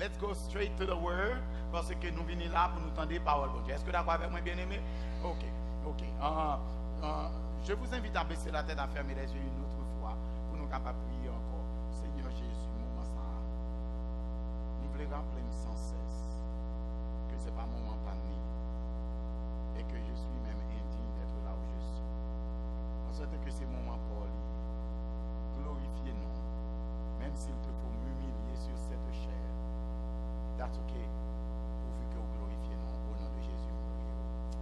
let's go straight to the word. Parce que nous venons là pour nous tendre parole. Est-ce que d'accord avec moi, bien aimé? Ok. Je vous invite à baisser la tête, à fermer les yeux une autre fois pour nous capables de prier encore. Seigneur Jésus, moment ça, nous voulons rappeler sans cesse que ce n'est pas un moment parmi et que je suis même indigne d'être là où je suis. En sorte que c'est moment pour lui. Glorifiez nous, même s'il te faut m'humilier sur cette chair. That's okay. Pourvu que vous glorifiez nous au nom de Jésus.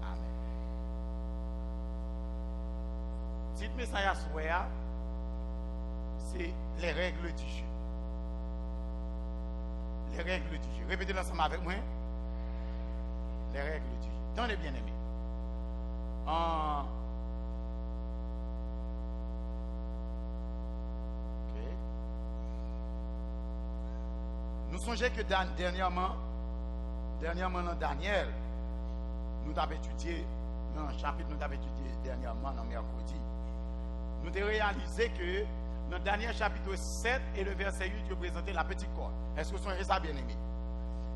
Amen. Dites message à soi, c'est les règles du jeu. Les règles du jeu. Répétez ensemble avec moi. Les règles du jeu. Tenez bien aimés. Nous songeons que dernièrement dans Daniel, nous avons étudié, dans le chapitre nous avons étudié dernièrement, dans mercredi, nous avons réalisé que dans Daniel chapitre 7 et le verset 8, il présentait la petite corne. Est-ce que vous songez ça, bien aimé?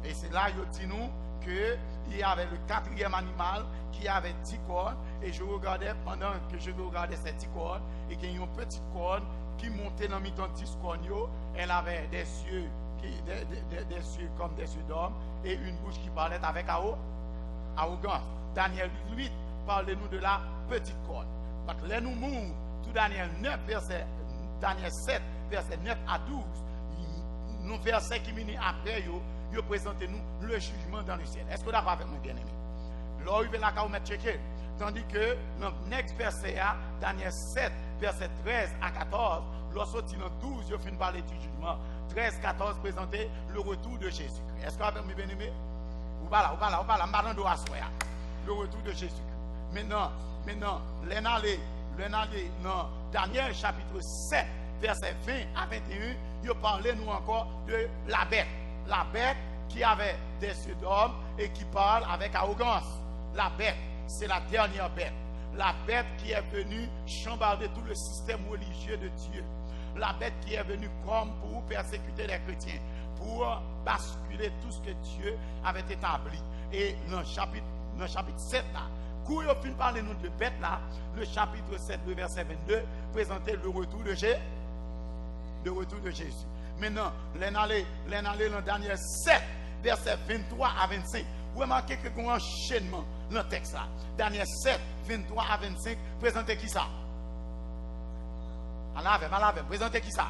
Et c'est là il dit nous qu'il y avait le quatrième animal qui avait 10 cornes, et je regardais, pendant que je regardais ces 10 cornes, et qu'il y a une petite corne qui montait dans mi-temps 10 cornes, elle avait des yeux comme des yeux d'homme et une bouche qui parlait avec arrogance. Daniel 8 parle-nous de la petite corne. Donc là nous mouvons tout Daniel 7 verset 9 à 12, nous versets qui viennent après yo présentez nous le jugement dans le ciel. Est-ce que vous êtes d'accord avec moi, bien aimé? Là il va la mettre checker. Tandis que dans le next verset Daniel 7 verset 13 à 14, lorsqu'il dans 12 il finit parler du jugement. 13-14 présenter le retour de Jésus-Christ. Est-ce que vous avez bien aimé? Ou pas là, le retour de Jésus-Christ. Maintenant, l'ennalé dans Daniel chapitre 7, verset 20 à 21, il parlait nous encore de la bête. La bête qui avait des yeux d'homme et qui parle avec arrogance. La bête, c'est la dernière bête. La bête qui est venue chambarder tout le système religieux de Dieu. La bête qui est venue comme pour persécuter les chrétiens, pour basculer tout ce que Dieu avait établi. Et dans le chapitre 7 là, quand il finit parler nous de bête là, le chapitre 7, le verset 22, présentait le retour de Jésus. Maintenant, l'ennalé dans Daniel 7, verset 23 à 25. Vous remarquez que un enchaînement dans le texte là. Daniel 7, 23 à 25, présentait qui ça? Présentez qui ça?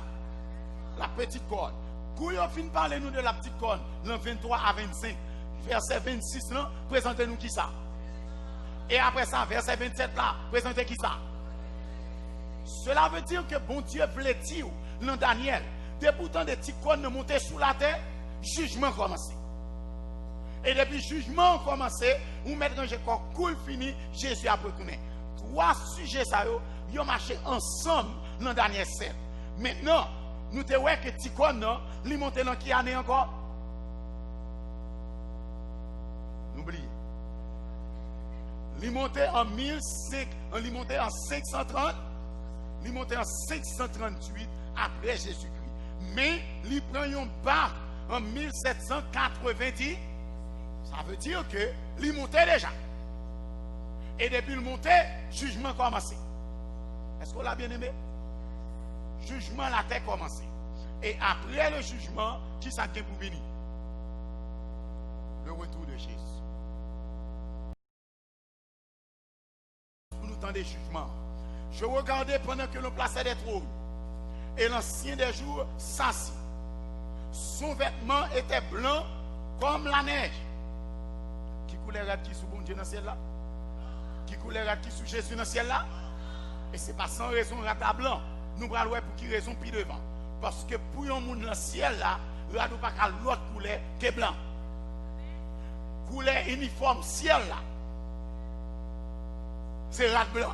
La petite corne. Quand on finit parler nous de la petite corne, dans 23 à 25, verset 26 là, présentez-nous qui ça? Et après ça, verset 27 là, présentez qui ça? Cela veut dire que bon Dieu voulait dire dans Daniel, dès pourtant des petites cornes montaient sous la terre, jugement commencé. Et depuis jugement commencé, ou mettre un quand cool fini, Jésus a retourné. Trois sujets ça ils ont marché ensemble dans Daniel 7. Maintenant, nous te voyons que Ticon, il monte dans qui année encore? N'oubliez. Il monte en 1005, il monte en 530, il monte en 538 après Jésus-Christ. Mais il prend une barque en 1790. Ça veut dire que il montait déjà. Et depuis le montait, jugement commencé. Est-ce qu'on l'a bien aimé? Jugement la terre commencé. Et après le jugement, qui s'en tient pour venir? Le retour de Jésus. Pour nous tendre des jugements. Je regardais pendant que l'on plaçait des trônes. Et l'ancien des jours s'assit. Son vêtement était blanc comme la neige. Qui coulait qui sous bon Dieu dans le ciel là? Qui coulait qui sous Jésus dans le ciel là? Et ce n'est pas sans raison rata blanc. Nous allons voir pour qui raison puis devant. Parce que pour un monde dans le ciel là, il n'y a pas qu'à l'autre couleur que blanc. Couleur uniforme ciel là. C'est rat blanc.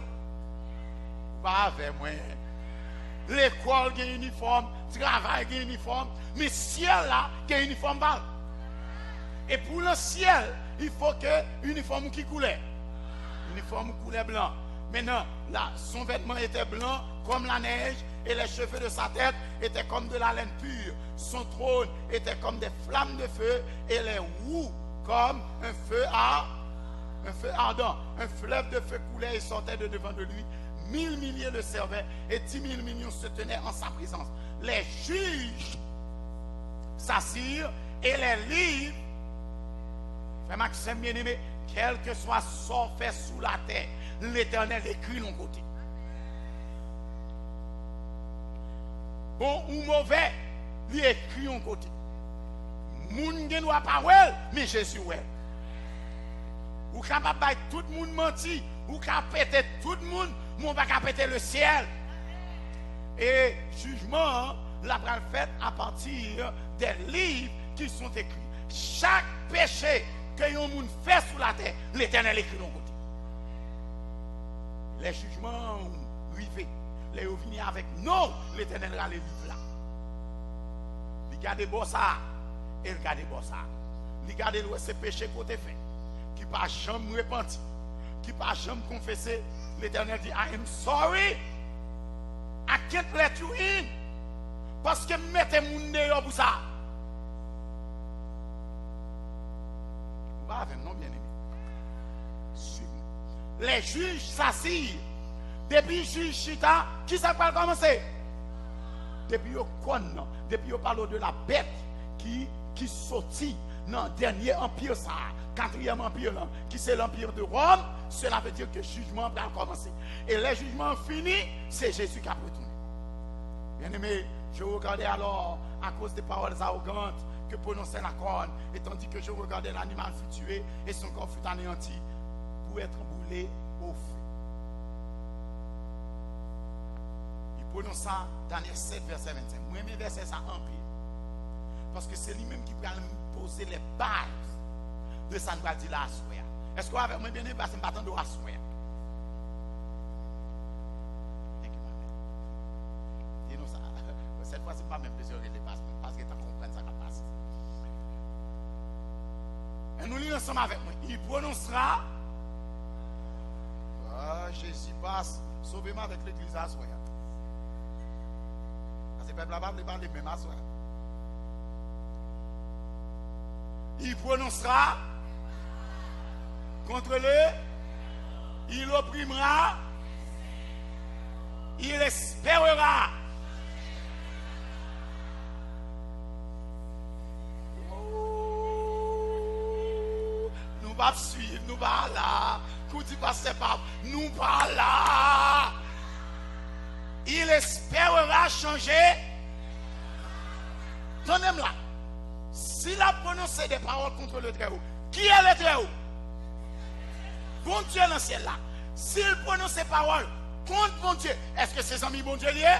Pas avec moi. L'école qui est uniforme, travail qui est uniforme, mais ciel là qui est uniforme bal. Et pour le ciel, il faut que uniforme qui couleur. Uniforme couleur blanc. Maintenant, là, son vêtement était blanc comme la neige et les cheveux de sa tête étaient comme de la laine pure. Son trône était comme des flammes de feu et les roues comme un feu ardent. Un fleuve de feu coulait et sortait de devant de lui. 1000 milliers le servaient et 10 000 millions se tenaient en sa présence. Les juges s'assirent et les livres, frère Maxime bien-aimé, quel que soit sort fait sous la terre, l'Éternel écrit l'on côté. Bon ou mauvais, il écrit l'on côté. Moun gen doit pas well, mais Jésus well. Ou capable de tout le monde menti, ou capable péter tout le monde, mon pas péter le ciel. Et jugement, la pral fait à partir des livres qui sont écrits. Chaque péché que un monde fait sous la terre, l'Éternel écrit de côté. Les jugements arrivés, les venir avec nous, l'Éternel a les livres là. Il garde bon ça, et il garde bon ça. Il garde ces péchés côté fait, qui pas jamais repenti, qui pas jamais confessé. L'Éternel dit, I am sorry, I can't let you in, parce que mettez mon dehors pour ça. Non, bien aimé. Les juges s'assirent. Depuis juge chita, qui ça va commencer? Depuis au con, depuis au parle de la bête qui sortit dans le dernier empire, ça, 4e empire, là, qui c'est l'empire de Rome, cela veut dire que le jugement va commencer. Et le jugement fini, c'est Jésus qui a retourné. Bien aimé, je regardais alors, à cause des paroles arrogantes que prononçait la corne, et tandis que je regardais l'animal fut tué et son corps fut anéanti pour être brûlé au feu. Il prononça Daniel 7, verset 25. Moi-même, verset ça en pile. Parce que c'est lui-même qui va nous poser les bases de ça nous va dire là à soi. Est-ce que vous avez bien aimé parce que je ne m'attends pas à soi? Dis-nous ça. Cette fois, ce n'est pas même besoin de les passer parce que tu comprends ça qui passe. Et nous lisons ensemble avec moi. Il prononcera. Ah, Jésus passe. Sauvez-moi avec l'église à soi. Parce que le peuple là-bas ne parle même à soi. Il prononcera contre le, il opprimera, il espérera. Nous pas suivre, nous pas là. Quand tu passes pas, nous pas là. Il espérera changer. Tenez-moi là. S'il a prononcé des paroles contre le Très-Haut, qui est le Très-Haut? Bon Dieu dans le ciel là. S'il prononce ces paroles contre bon Dieu, est-ce que ses amis bon Dieu liés?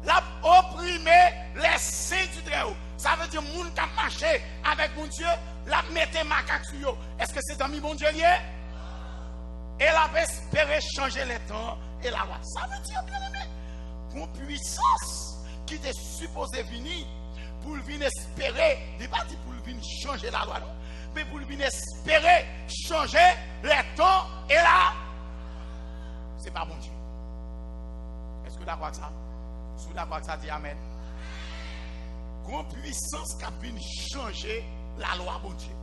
L'a opprimé les saints du Très-Haut. Ça veut dire moun qui a marché avec bon Dieu, l'a mette macaque sur eux. Est-ce que ses amis bon Dieu liés? Et l'a espéré changer les temps et la loi. Ça veut dire bien aimé, une puissance qui était supposée venir pour venir espérer, il n'est pas dit pour venir changer la loi, non, mais pour venir espérer changer les temps et là, c'est pas bon Dieu. Est-ce que vous d'accord avec ça? Si vous d'accord avec ça, dit Amen. Une puissance qui a venu changer la loi, bon Dieu.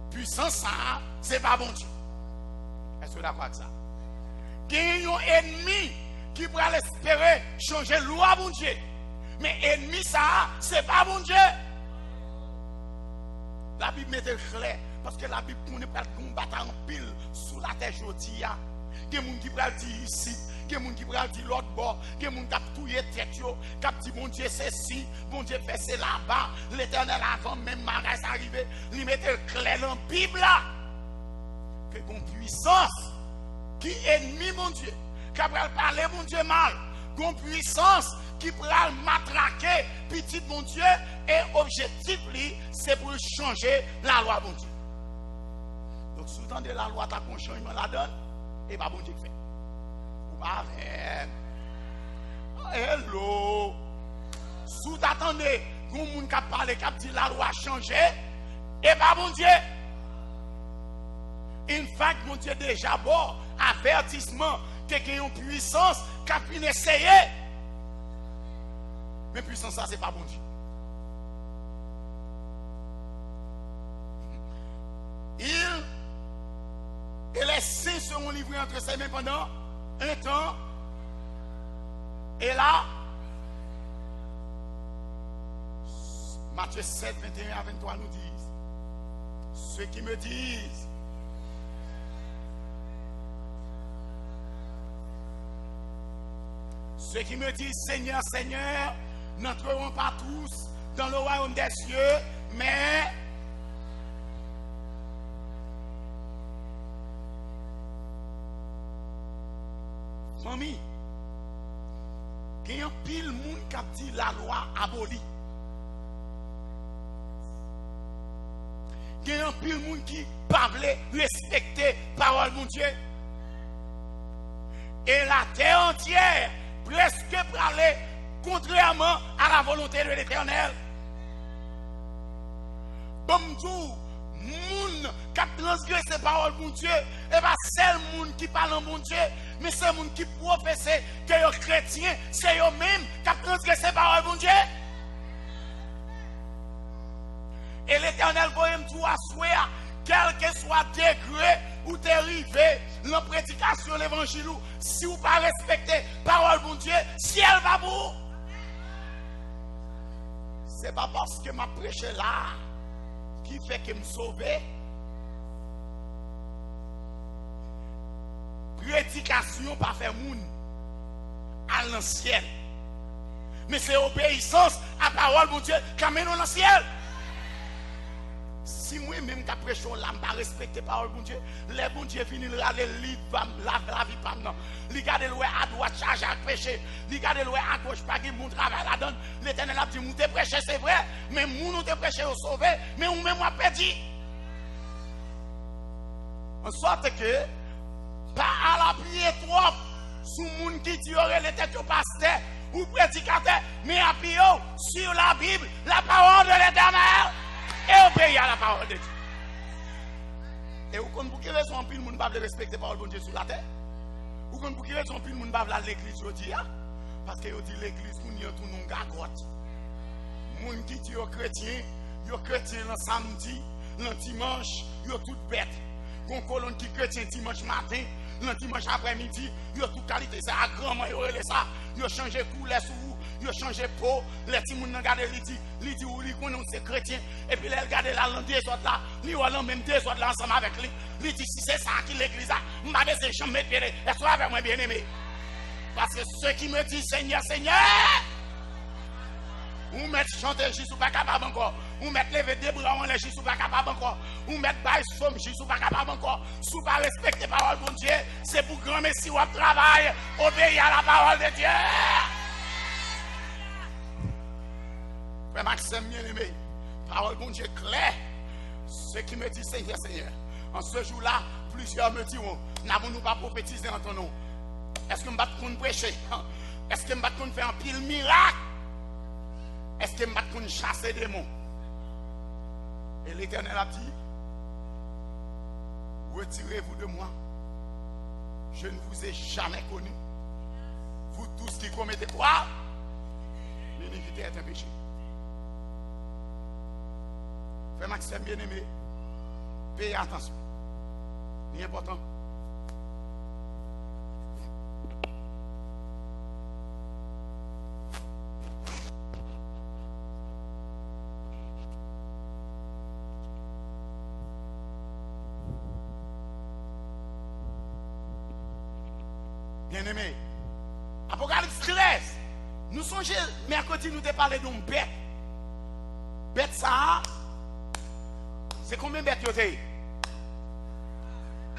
Puissance, ça, c'est pas bon Dieu. Est-ce que vous d'accord avec ça? Il y a un ennemi qui pourrait espérer changer la loi, bon Dieu. Mais ennemi ça, c'est pas bon Dieu. La Bible met clair parce que la Bible on ne peut pas combattre en pile sous la terre aujourd'hui. Il y a des gens qui pourraient dire ici, des gens qui pourraient dire l'autre bord, des gens qui ont touillé tête, qui ont dit bon Dieu c'est ci, bon Dieu fait c'est là-bas. L'Éternel avant même Marais arrivé, il mettait clair dans la Bible là que une puissance qui ennemi mon Dieu, qui a parlé mon Dieu mal, une puissance qui pourra matraquer petit mon Dieu et objectif c'est pour changer la loi mon Dieu. Donc sous temps de la loi ta qu'on changement la donne et pas bon Dieu fait. Ou pas hello. Sous t'attendez qu'on moun qui parle qui dit la loi changer et pas bon Dieu. In fact, mon Dieu déjà bon, avertissement, que y a une puissance qui a pu essayer. Mais puissance ça, c'est pas bon Dieu. Il et les saints seront livrés entre ses mains pendant un temps. Et là, Matthieu 7, 21 à 23 nous disent, ceux qui me disent, Seigneur, Seigneur, n'entreront pas tous dans le royaume des cieux, mais famille, il y a un pile monde qui a dit la loi abolie. Il y a un pile monde qui parle respecter parole de Dieu. Et la terre entière presque parler contrairement à la volonté de l'Éternel. Bonjour, moun qui a transgressé parole de Dieu, et pas seul moun qui parle en bon Dieu, mais c'est moun qui professe que les chrétiens, c'est eux-mêmes qui a transgressé parole de Dieu. Et l'Éternel va me tout assurer, quel que soit degré ou dérivé, la prédication de l'évangile, si vous ne pas respecter parole de Dieu, si elle va vous. Ce n'est pas parce que ma prêché là qui fait que me sauver. Prédication pas faire moun à l'ancien. Mais c'est obéissance à parole de Dieu qui amène dans le ciel. Si moi-même qui prêche là, je ne pas respecter la parole de Dieu, les bon Dieu finit là, les livres, la vie pas non. Les gars de l'ouest à droite, charge à péché. Les gars de l'ouest à gauche, pas qui mon travail la donne. L'Éternel a dit, nous te prêché, c'est vrai, mais nous te prêché au sauvé, mais nous même on perdu. En sorte que, pas à l'appuyer trop sur les gens qui dit les têtes au pasteur ou prédicateur, mais appuyer sur la Bible, la parole de l'Éternel. Et obéir à la parole de Dieu. Et vous comprenez pour quelle raison le monde ne va pas respecter la parole de Dieu sur la terre? Vous comprenez pour quelle raison le monde ne va pas l'église aujourd'hui? Parce que dit l'église pour nous tout nous gagote. Les gens qui disent chrétiens, les chrétiens le samedi, le dimanche, ils sont toutes bêtes. Les colonnes qui chrétiens dimanche matin, le dimanche après-midi, ils ont toute qualité. C'est à grand moment, ils ont changé couleur sur vous. Ils ont changé peau, les petits gens regardent, ils disent où ils connaissent ces chrétiens, et puis ils regardent la langue des autres là, ils ont même des autres là ensemble avec lui. Ils disent si c'est ça qui l'église a, je ne vais pas jamais mettre pied, est-ce que avec moi bien aimé? Parce que ceux qui me disent Seigneur, Seigneur, ou mettre chanter Jésus pas capable encore, ou mettre lever des bras en les Jésus pas capable encore, ou mettre bail somme Jésus pas capable encore, sous pas respecter la parole de Dieu, c'est pour grand messie ou travail, obéir à la parole de Dieu. Frère Maxime, bien aimé, parole bon Dieu claire. Ceux qui me disent Seigneur, Seigneur, en ce jour-là, plusieurs me diront, n'avons-nous pas prophétisé en ton nom? Est-ce que nous ne prêcher? Est-ce que nous ne faire un pile miracle? Est-ce que nous ne chasser des démons? Et l'Éternel a dit, retirez-vous de moi. Je ne vous ai jamais connu. Vous tous qui commettez quoi? L'iniquité est un péché. Frère Maxime bien-aimé, payez attention. C'est important. Bien-aimé, Apocalypse 13, nous songeons, mercredi, nous te parlé d'une bête. Bête ça, c'est combien de bêtes vous avez?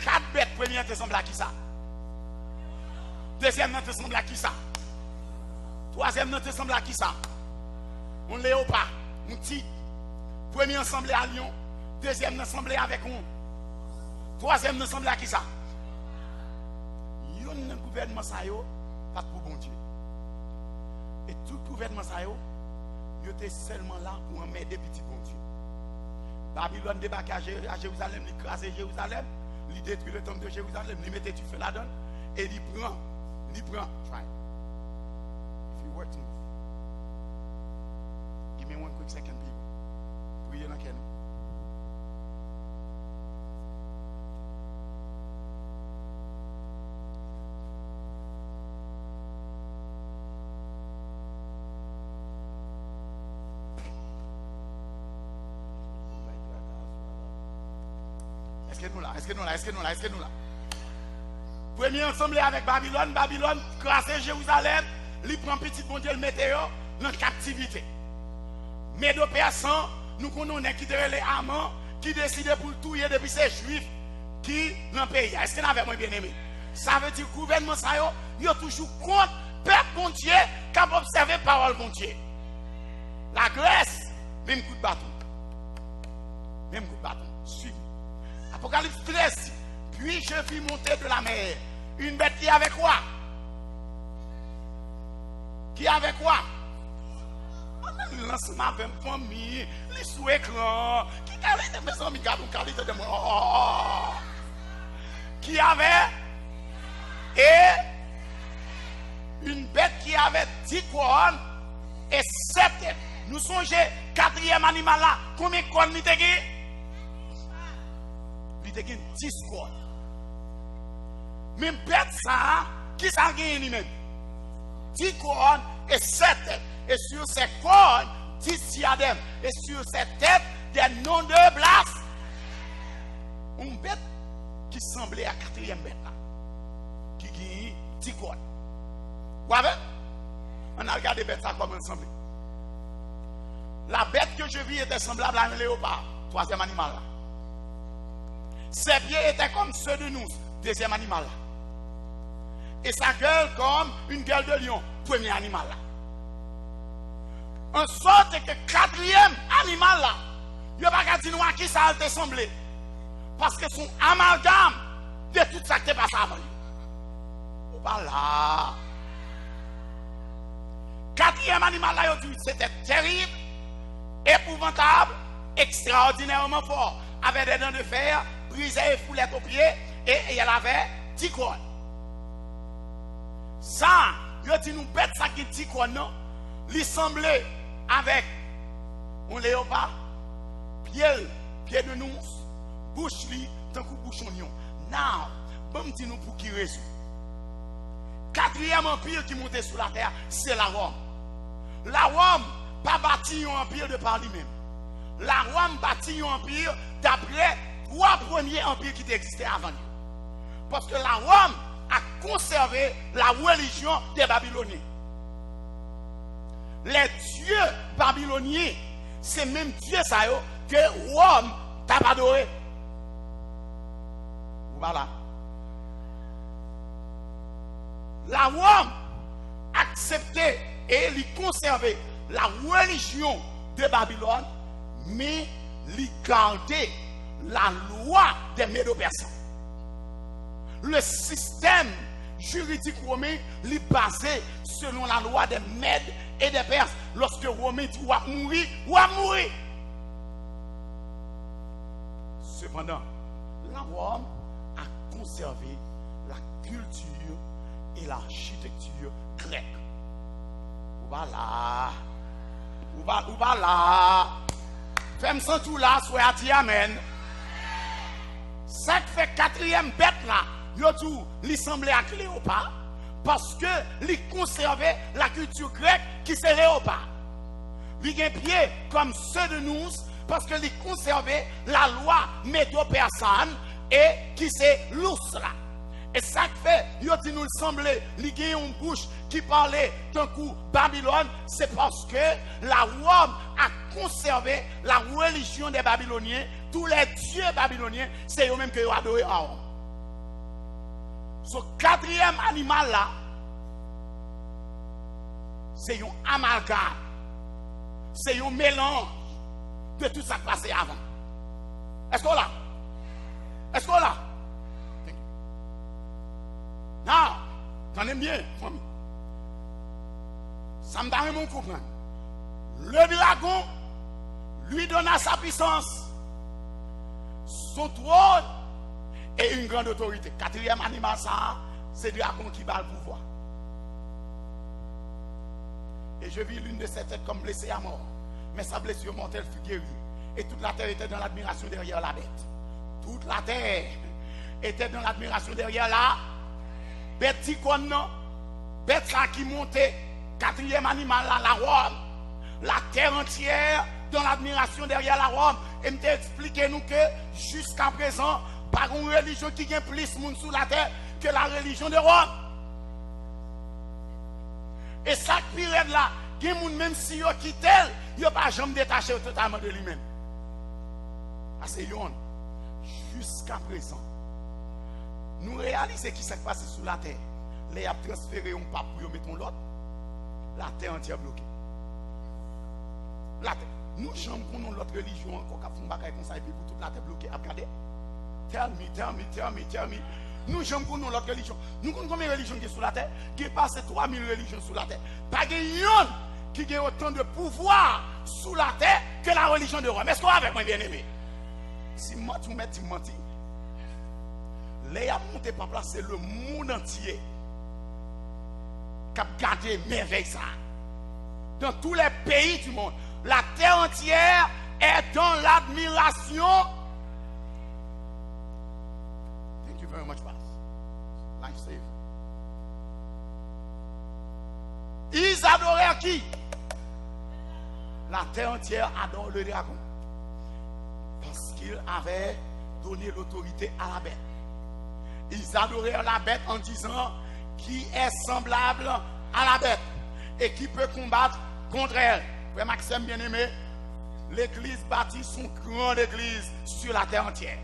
4 bêtes, première te semble à qui ça? Deuxième te semble à qui ça? Troisième te semble à qui ça? On léopard, on tigre. Premier ensemble à lion, deuxième ensemble avec on. Troisième ensemble à qui ça? Yon gouvernement ça yo, pas pour bon Dieu. Et tout gouvernement ça yo, yo était seulement là pour emmerder petit bon Dieu. Babylone débarque à Jérusalem, l'écraser Jérusalem, il détruit le temple de Jérusalem, il mettait du feu là-dedans, et il prend, try. If you work to move, give me 1 quick second, people. Priez dans quel nom? Est-ce que nous là? Premier ensemble avec Babylone, crassé Jérusalem, lui prend petit bon Dieu le météo dans captivité. Médo-Persan, nous connaissons qui étaient les amants, qui décidaient pour tout depuis ces juifs qui dans le pays. Est-ce que nous avons bien aimé? Ça veut dire que le gouvernement, il a toujours contre peuple bon Dieu qui a observé la parole bon Dieu. La Grèce, même coup de bâton. Suivez. Apocalypse 13. Puis je vis monter de la mer une bête qui avait quoi? Qui avait quoi? Il lance ma famille, les sous écran, qui avait des maisons, qualité de moi. Qui avait et une bête qui avait 10 couronnes et 7 têtes. Nous songeons, 4e animal là, combien de couronnes il était? Il était 10 couronnes. Même bête ça, qui ça gagne lui-même? 10 couronnes et 7 têtes. Et sur ces couronnes, 10 diadèmes. Et sur ces têtes, des noms de blasphème. Une bête qui semblait à 4e bête là. Qui gagne 10 couronnes. Vous voyez? On a regardé bête ça comme elle semblait. La bête que je vis était semblable à un léopard. 3e animal là. Ses pieds étaient comme ceux de nous. 2e animal là. Et sa gueule comme une gueule de lion. 1er animal là. En sorte que 4e animal là, il n'y a pas qu'à dire à qui ça a été semblé. Parce que son amalgame de tout ça qui est passé avant lui. Voilà. 4e animal là, c'était terrible, épouvantable, extraordinairement fort. Avec des dents de fer, brisé et foulette aux pieds, et elle avait 10 couronnes. Ça, il dit nous bête ça qui 10 couronnes, non? Il semblait avec un léopard, pied de nous, bouche li, tant que bouche oignon. Now, bon dit nous pour qui raison. 4e empire qui montait sur la terre, c'est la Rome. La Rome pas bâti un empire de par lui-même. La Rome bâti un empire d'après 3 premiers empires qui existaient avant lui. Parce que la Rome a conservé la religion des Babyloniens. Les dieux babyloniens, c'est même Dieu ça que Rome t'a adoré. Voilà. La Rome acceptait et lui conservait la religion de Babylone, mais lui gardait la loi des Médo-Persans. Le système juridique romain lui basé selon la loi des Mèdes et des Perses. Lorsque Romain dit ou à mourir. Cependant, la Rome a conservé la culture et l'architecture grecque. Voilà. Femme sans tout là, soit à dire amen. Ça fait 4e bête là, yo tout, li semblait à Cléopâtre parce que li conservait la culture grecque qui c'est léopard. Li gen pied comme ceux de nous parce que li conservait la loi médo-persane et qui c'est l'ours là. Et ça fait, yo dit nous semblait, li gen une bouche qui parlait d'un coup Babylone, c'est parce que la Rome a conservé la religion des Babyloniens. Tous les dieux babyloniens, c'est eux-mêmes qui ont adoré en Rome. Ce 4e animal là, c'est un amalgame. C'est un mélange de tout ça qui passé avant. Est-ce qu'on l'a? Est-ce qu'on l'a? Non, tenez bien, famille. Ça me donne mon comprendre. Le dragon lui donna sa puissance, son trône et une grande autorité. Quatrième animal, ça, c'est le dragon qui bat le pouvoir. Et je vis l'une de ces têtes comme blessée à mort. Mais sa blessure mortelle fut guérie. Et toute la terre était dans l'admiration derrière la bête. Toute la terre était dans l'admiration derrière la bête. Bête ça qui montait. Quatrième animal là, la Rome. La terre entière dans l'admiration derrière la Rome. Et me expliqué nous que jusqu'à présent, pas une religion qui gagne plus de monde sur la terre que la religion de Rome. Et ça qui est là, il y a des gens même si ils quittent, ils ne pas jamais détaché totalement de lui-même. C'est yon. Jusqu'à présent, nous réalisons qui s'est passé sur la terre. Les a transféré un pape pour mettre l'autre. La terre entière bloquée. La terre. Nous jamais connaissons l'autre religion encore qui font bagaille comme ça et puis toute la terre bloquée. Regardez. Tell me. Nous jamais connaissons l'autre religion. Nous connaissons combien de religions qui sont sur la terre? Il y a passé 3000 religions sur la terre. Pas de yon qui a autant de pouvoir sur la terre que la religion de Rome. Est-ce qu'on va avec moi bien aimé? Si moi tu mets, tu mentis. Les a monté par place, c'est le monde entier qui a gardé merveille ça. Dans tous les pays du monde, la terre entière est dans l'admiration. Thank you very much, Pastor. Life save. Ils adoraient qui? La terre entière adore le dragon. Parce qu'il avait donné l'autorité à la bête. Ils adorèrent la bête en disant qui est semblable à la bête et qui peut combattre contre elle. Frère Maxime bien-aimé, l'église bâtit son grande église sur la terre entière.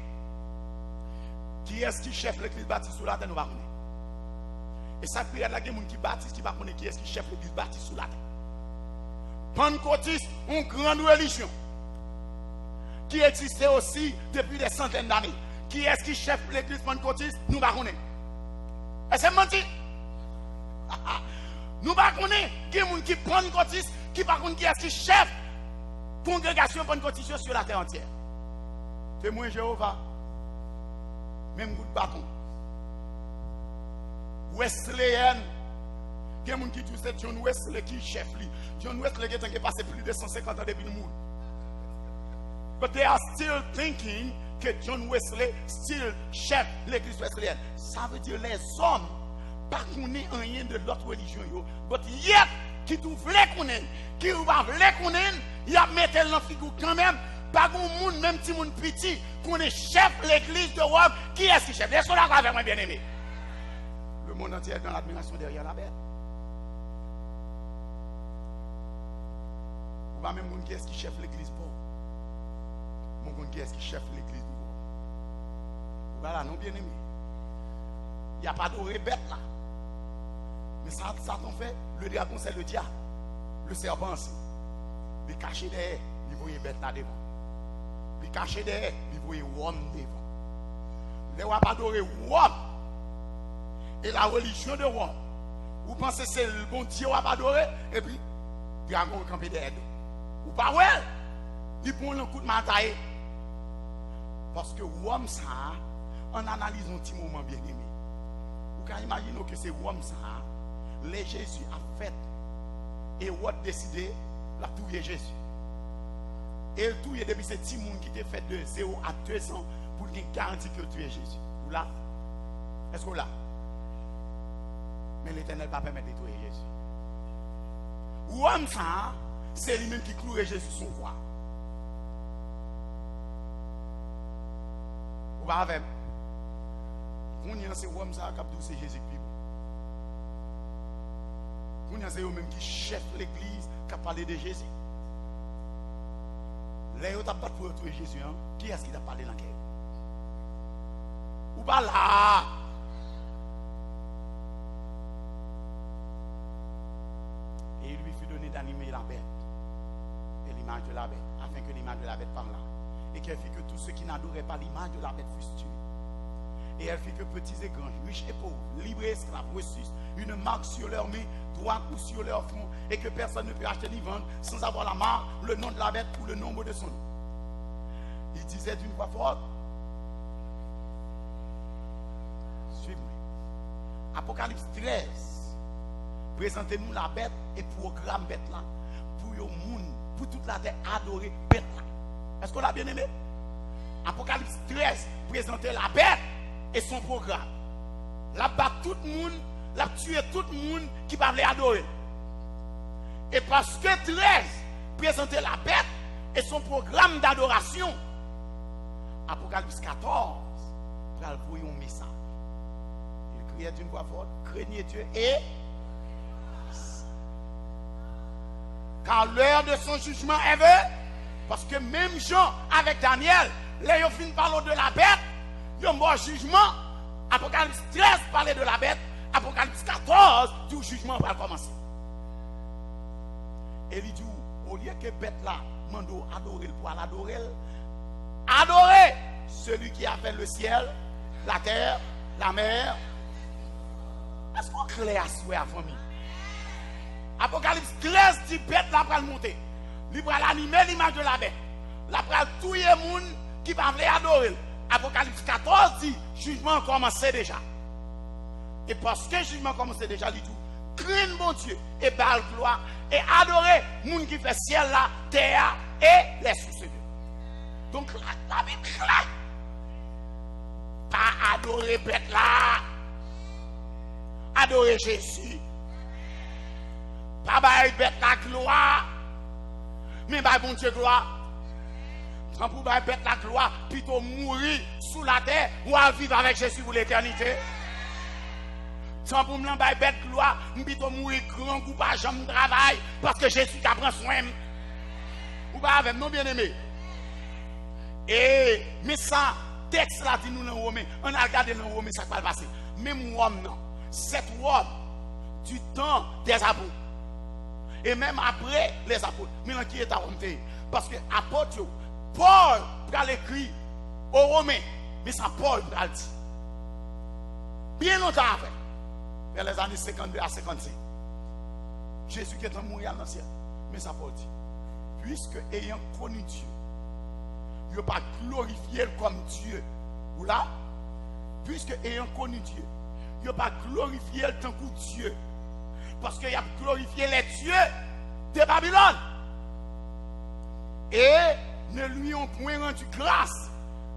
Qui est-ce qui chef l'église bâtie sur la terre? Nous ne connaissons pas. Et ça, il y a des gens qui bâtissent, qui ne connaissent pas qui est-ce qui chef l'église bâtie sur la terre. Pentecôtiste, une grande religion qui existait aussi depuis des centaines d'années. Qui est-ce qui chef l'église pentecôtiste? Nous ne connaissons pas. Est-ce que c'est menti? Nous ne connaissons pas qui est des gens qui pentecôtiste, qui ne connaissent pas qui est-ce qui chef congrégation pentecôtiste sur la terre entière. Témoin Jéhovah, même goût de bâton. Wesleyan, il y a des gens qui disent que c'est John Wesley qui est chef. John Wesley qui a passé plus de 150 ans depuis le monde. But they are still thinking que John Wesley still chef l'église wesleyenne. Ça veut dire les hommes pas connaissent rien de l'autre religion. But yet, qui tout voulait connaître, qui ne voulait connaître, il a mis dans la figure quand même. Pas de monde, même si mon petit, qu'on est chef l'église de Rome. Qui est-ce qui chef? Est-ce qu'on avec moi bien aimé? Le monde entier est dans l'admiration derrière la bête. Ou pas même qui est-ce qui chef l'église pour? Mon qui est-ce qui chef l'église de Rome? Voilà, non bien aimé. Il n'y a pas de bête là. Mais ça t'en fait, le dragon c'est le diable. Le serpent aussi. Il est caché derrière, il voit une bête là devant. Il est caché derrière, il voit une homme devant. Les rois pas adoré Rome. Et la religion de Rome. Vous pensez que c'est le bon Dieu qui va adorer? Et puis, le dragon est campé derrière. Ou pas ouais? Il prend un coup de mataille. Parce que Rome ça, en analysant un petit moment bien aimé. Vous pouvez imaginer que c'est Rome ça. Les Jésus a fait et what décidé la tuer Jésus. Et le tuer depuis ce petit monde qui était fait de 0 à 2 ans pour qu'il garantit que tuer Jésus. Vous là? Est-ce que vous là? Mais l'Éternel va permettre de tuer Jésus. Rome ça, c'est lui-même qui clouait Jésus sur son croix. Vous va avec? On y a c'est Rome ça qui a poussé Jésus qui on y a c'est eux-mêmes qui chef l'église qui a parlé de Jésus. Là, ils n'ont pas pour tuer Jésus. Hein? Qui est-ce qui t'a parlé dans le cœur? Ou pas là? Et il lui fut donné d'animer la bête et l'image de la bête, afin que l'image de la bête parlât. Et qu'elle fit que tous ceux qui n'adoraient pas l'image de la bête fussent tués. Et elle fit que petits et grands, riches et pauvres, libres et esclaves, reçussent une marque sur leur main, droite ou sur leur front, et que personne ne peut acheter ni vendre sans avoir la marque, le nom de la bête ou le nombre de son nom. Il disait d'une voix forte, Apocalypse 13. Présentez-nous la bête et programme bête là pour le monde, pour toute la terre adorer bête là. Est-ce qu'on l'a bien aimé? Apocalypse 13 présentez la bête et son programme. La bat tout le monde, la tuer tout le monde qui va l'adorer. Et parce que 13 présentez la bête et son programme d'adoration, Apocalypse 14 pour envoyer un message. Il criait d'une voix forte, craignez Dieu et car l'heure de son jugement est venue, parce que même Jean avec Daniel, là ils finissent par parler de la bête, ils ont mort jugement. Apocalypse 13 parlait de la bête, Apocalypse 14 du jugement va commencer. Et il dit, au lieu que bête là, mando adorer pour l'adorer, adorer celui qui a fait le ciel, la terre, la mer. Est-ce qu'on clair à souhait à famille? Apocalypse 13 dit bête là pour monter. Il va l'animer l'image de la bête. La pral tout le monde qui va adorer. Apocalypse 14 dit jugement commencé déjà. Et parce que jugement commencé déjà, il dit craindre mon Dieu et par gloire et adorer monde qui fait ciel là, terre et les sources. Donc la Bible claire. Pas adorer bête là. Adorer Jésus. Pas bailler bête la gloire. Mais bailler bon Dieu gloire. Sans pour bailler bête la gloire, plutôt mourir sous la terre ou à vivre avec Jésus pour l'éternité. Sans pour me bailler bête gloire, plutôt mourir grand coup pas jamais travail parce que Jésus qui prend soin. Ou pas avec nous bien aimés. Et mais ça texte là dit nous dans Romain, on a regardé dans Romain ça va passer. Même homme non, cet homme du temps des apôtres. Et même après les apôtres, mais qui est à Rome. Parce que apôtres, Paul va l'écrire aux Romains, mais ça Paul va le dire. Bien longtemps après, vers les années 52 à 55, Jésus qui est en mourir dans le ciel, mais ça Paul dit, puisque ayant connu Dieu, il n'a pas glorifié comme Dieu. Ou là, puisque ayant connu Dieu, il n'a pas glorifié tant que Dieu. Parce qu'il a glorifié les dieux de Babylone. Et ne lui ont point rendu grâce.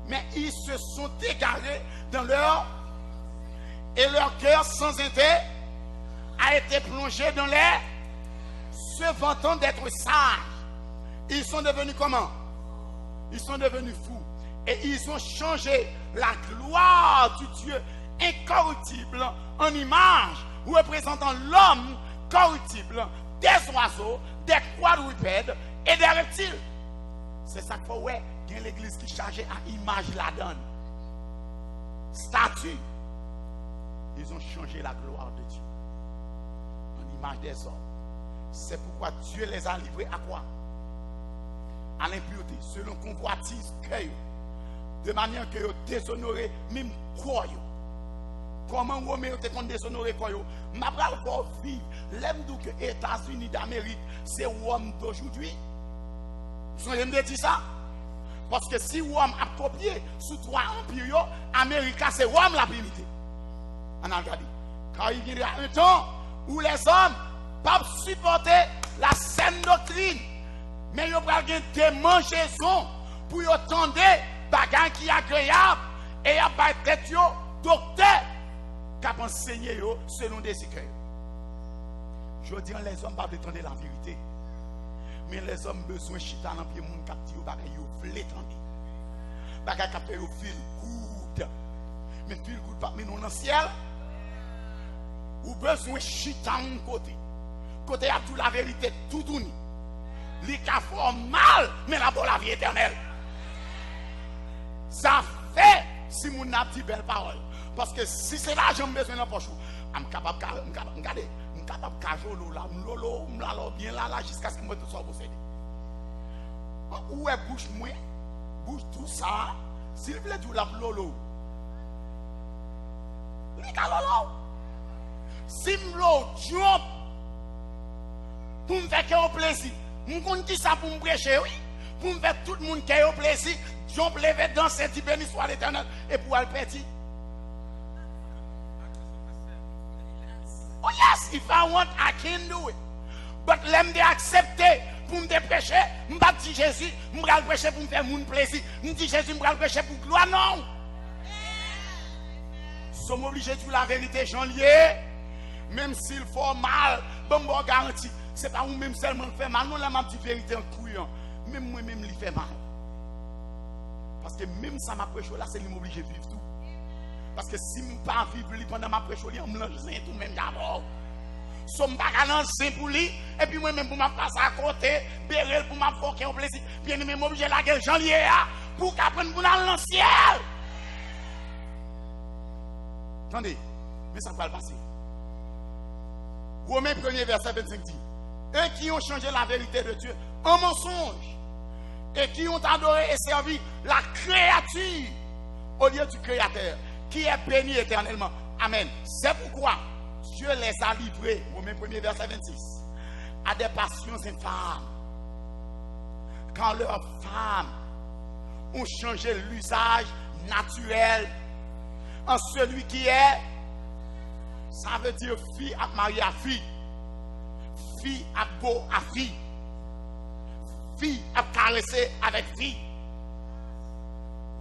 Mais ils se sont égarés dans leur... Et leur cœur sans intérêt a été plongé dans l'air, se vantant d'être sages. Ils sont devenus comment? Ils sont devenus fous. Et ils ont changé la gloire du Dieu incorruptible en image représentant l'homme corruptible, des oiseaux, des quadrupèdes et des reptiles. C'est ça qu'il faut voir. Il y a l'église qui charge à image la donne. Statue. Ils ont changé la gloire de Dieu en image des hommes. C'est pourquoi Dieu les a livrés à quoi? À l'impureté, selon convoitise cœur, de manière que vous déshonorez même quoi. Comment vous mettez déshonorer quoi? Je vais vivre. L'aime que les États-Unis d'Amérique, c'est l'homme d'aujourd'hui. Vous avez dit ça? Parce que si l'homme a copié sous trois empires, l'Amérique, c'est l'homme la primité. On a regardé. Car il y a un temps où les hommes ne peuvent pas supporter la saine doctrine. Mais ils ont des démangeaisons pour entendre des bagages qui sont agréables. Et il y a des docteurs qui ont enseigné selon des écrits. Je dis les hommes ne peuvent pas entendre la vérité. Mais les hommes ont besoin de chita dans le pied de mon cap, ils veulent entendre. Bagages qui ont fil good. Mais fil good pas dans le ciel. Ou besoin de chita de côté. Côté à tout la vérité, tout uni. Les cas font mal, mais là pour la vie éternelle. Ça fait si mon a dit belle parole. Parce que si c'est là, j'ai besoin d'un poche. Je suis capable de regarder. Je suis capable de cajoler là, je bien là, jusqu'à ce que je me sois possédé. Où est bouche moi? Bouche tout ça. S'il vous plaît, tout la lolo. Les cas lolo. Si je jump pour me faire plaisir. Je dis ça pour me prêcher, oui. Pour me faire tout le monde qui a plaisir. Je me lève dans cette béni soit l'éternel. Et pour aller petit. Oh yes, if I want, I can do it. But l'aime de accepter pour me prêcher, je ne dis Jésus, je vais prêcher pour me faire mon plaisir. Je dis Jésus, je vais prêcher pour gloire, non. Nous sommes obligés de dire la vérité, j'en lié. Même s'il faut mal, bon, garantie. Ce n'est pas vous-même seulement qui fait mal. Non, la petite vérité en couillant. Même moi-même, il fait mal. Parce que même ça, ma prêche là, c'est l'obligé de vivre tout. Parce que si je ne peux pas vivre pendant ma prêche, je me lance tout même d'abord. Si je ne peux pas lancer pour lui, et puis moi-même pour me passer à côté, bérer pour m'apporter un plaisir. Bien même obligé la gueule, j'en lié pour qu'apprenne pour dans le ciel. Attendez, mais ça va le passer. Romains 1er verset 25 dit: eux qui ont changé la vérité de Dieu en mensonge et qui ont adoré et servi la créature au lieu du Créateur, qui est béni éternellement. Amen. C'est pourquoi Dieu les a livrés, Romains 1er verset 26, à des passions infâmes, quand leurs femmes ont changé l'usage naturel en celui qui est, ça veut dire fille à marier à fille, fille à beau à fille, fille à caresser avec fille.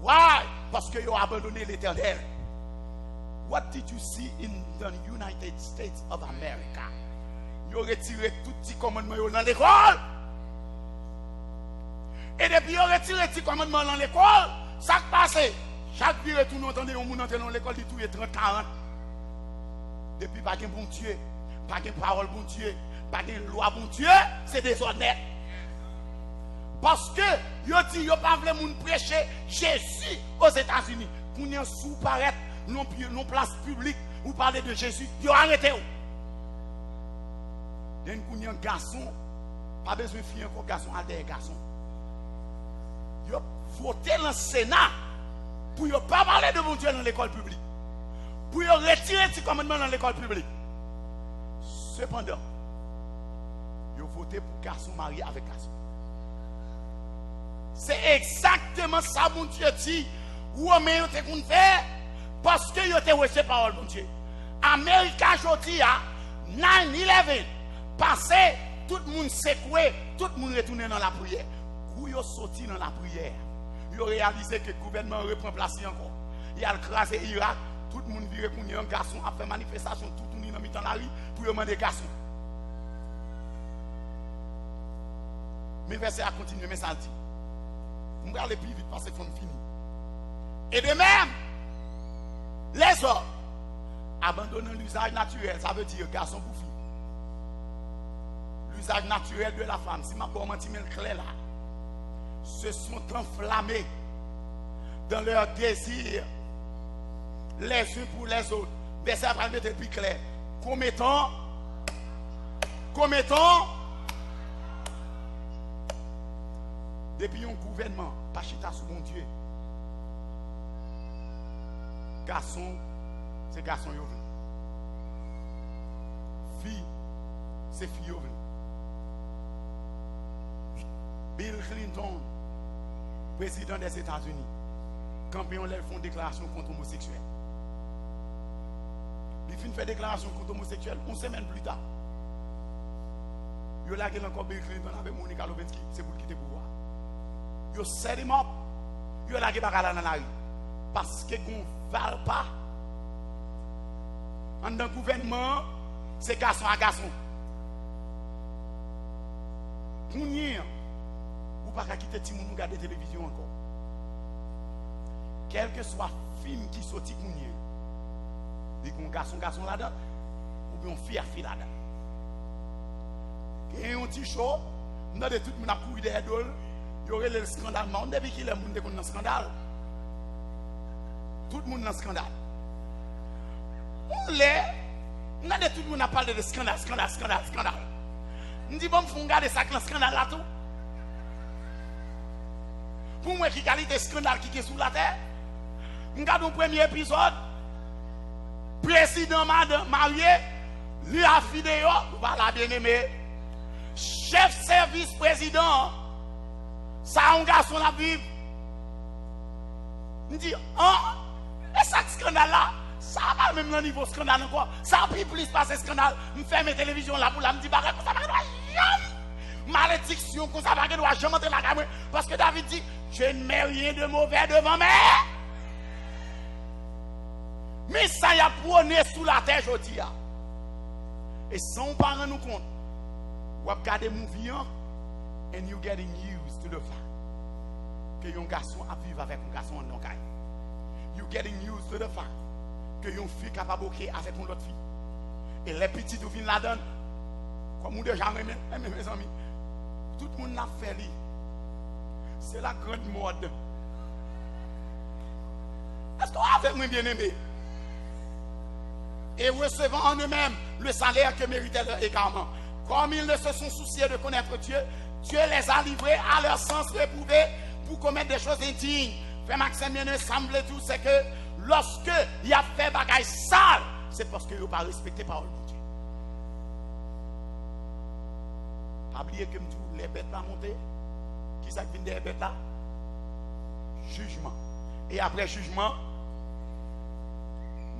Why? Parce qu'ils ont abandonné l'Éternel. What did you see in the United States of America? Ils ont retiré tout petit commandement dans l'école. Et depuis qu'ils ont retiré tout commandement dans l'école, ça passe. Chaque vie retourne, on entend un monde entrer dans l'école, il tout est 30, 40. Depuis pas de bon Dieu, pas de parole bon Dieu, pas de loi bon Dieu, c'est déshonnête. Parce que yo dit yo pas voulu moun prêcher Jésus aux États-Unis. Pour nous sous paraître non place publique ou parler de Jésus, yo arrêté ou. D'un coup un garçon, pas besoin de fille encore garçon à des garçons. Yo voté dans le Sénat pour yo pas parler de bon Dieu dans l'école publique. Pour yo retirer ce commandement dans l'école publique. Cependant, yo voté pour garçon marié avec garçon. C'est exactement ça, mon Dieu dit. Ou on met te qu'on fait parce que yo te reçu parole, mon Dieu. Amérique aujourd'hui, 9/11, passé, tout le monde secoué, tout le monde retourné dans la prière. Quand yo sorti dans la prière, yo réalisé que le gouvernement reprend place encore. Il a crasé Irak, tout le monde viré pour un garçon a fait manifestation, tout le monde dans mi-temps la rue pour demander garçon. Mais verset a continué, mais ça dit. On va aller plus vite parce que c'est fini. Et de même, les hommes abandonnant l'usage naturel, ça veut dire garçon pour fille. L'usage naturel de la femme, si ma bonne menti clair là, se sont enflammés dans leur désir les uns pour les autres. Verset après mettre plus clair. Commettons depuis un gouvernement, pas chita sous mon Dieu. Garçon, c'est garçon yo vle. Fille, c'est fille yo vle. Bill Clinton, président des États-Unis, campion leur font déclaration contre homosexuels. Il finit faire déclaration contre homosexuels une semaine plus tard. Il a lâché encore Bill Clinton avec Monica Lewinsky, c'est pour quitter le pouvoir. Yo set him up, yo la bakala dans la rue. Parce que qu'on ne pas. En dans le gouvernement, c'est garçon à garçon. Pour nous, ou pas quitter Timon nous regarder télévision encore. Quel que soit le film qui sorti pour nous, il y a un garçon là-dedans, ou bien une fille là-dedans. Il y a un petit show, nous avons tout le monde à courir derrière d'eux. Il y aurait le scandale. Mais on depuis qu'il y a le monde qui est dans le scandale. Tout le monde dans le scandale. On a tout le monde à parler de scandale. On dit bon, il faut regarder ça, le scandale là tout. Pour moi, qui qualité de scandale qui est sous la terre, on regarde le premier épisode. Président marié, lui a vidéo, voilà bien aimé. Chef service président. Ça, un garçon la Bible. Il dit, oh, et ça, scandale là, Ça va même le niveau scandale encore. Ça puis plus passer scandale. Me fait mes télévisions là pour la me dire bagarre ça va jamais. Malédiction comme ça va doit jamais entrer la caméra parce que David dit je ne mets rien de mauvais devant moi. Mais ça y a prôné sous la terre aujourd'hui. Et sans pas rendre nous compte, vous regardez mon viand and you getting used to the fact que un garçon a vivre avec un garçon en non-caille. You getting used to the fact que une fille capable de bouquer avec une autre fille. Et les petits qui viennent là-dedans, comme nous déjà mes amis, tout le monde l'a fait. C'est la grande mode. Est-ce qu'on a fait moi bien aimé? Et recevant en eux-mêmes le salaire que méritait leur égarement. Comme ils ne se sont souciés de connaître Dieu, Dieu les a livrés à leur sens réprouvé pour commettre des choses indignes. Frère Maxime, bien semble tout, c'est que lorsque il a fait bagaille sale, c'est parce qu'il n'a pas respecté la parole de Dieu. Pas oublier que les bêtes là monté, qui ça vient des bêtes là? Jugement. Et après jugement,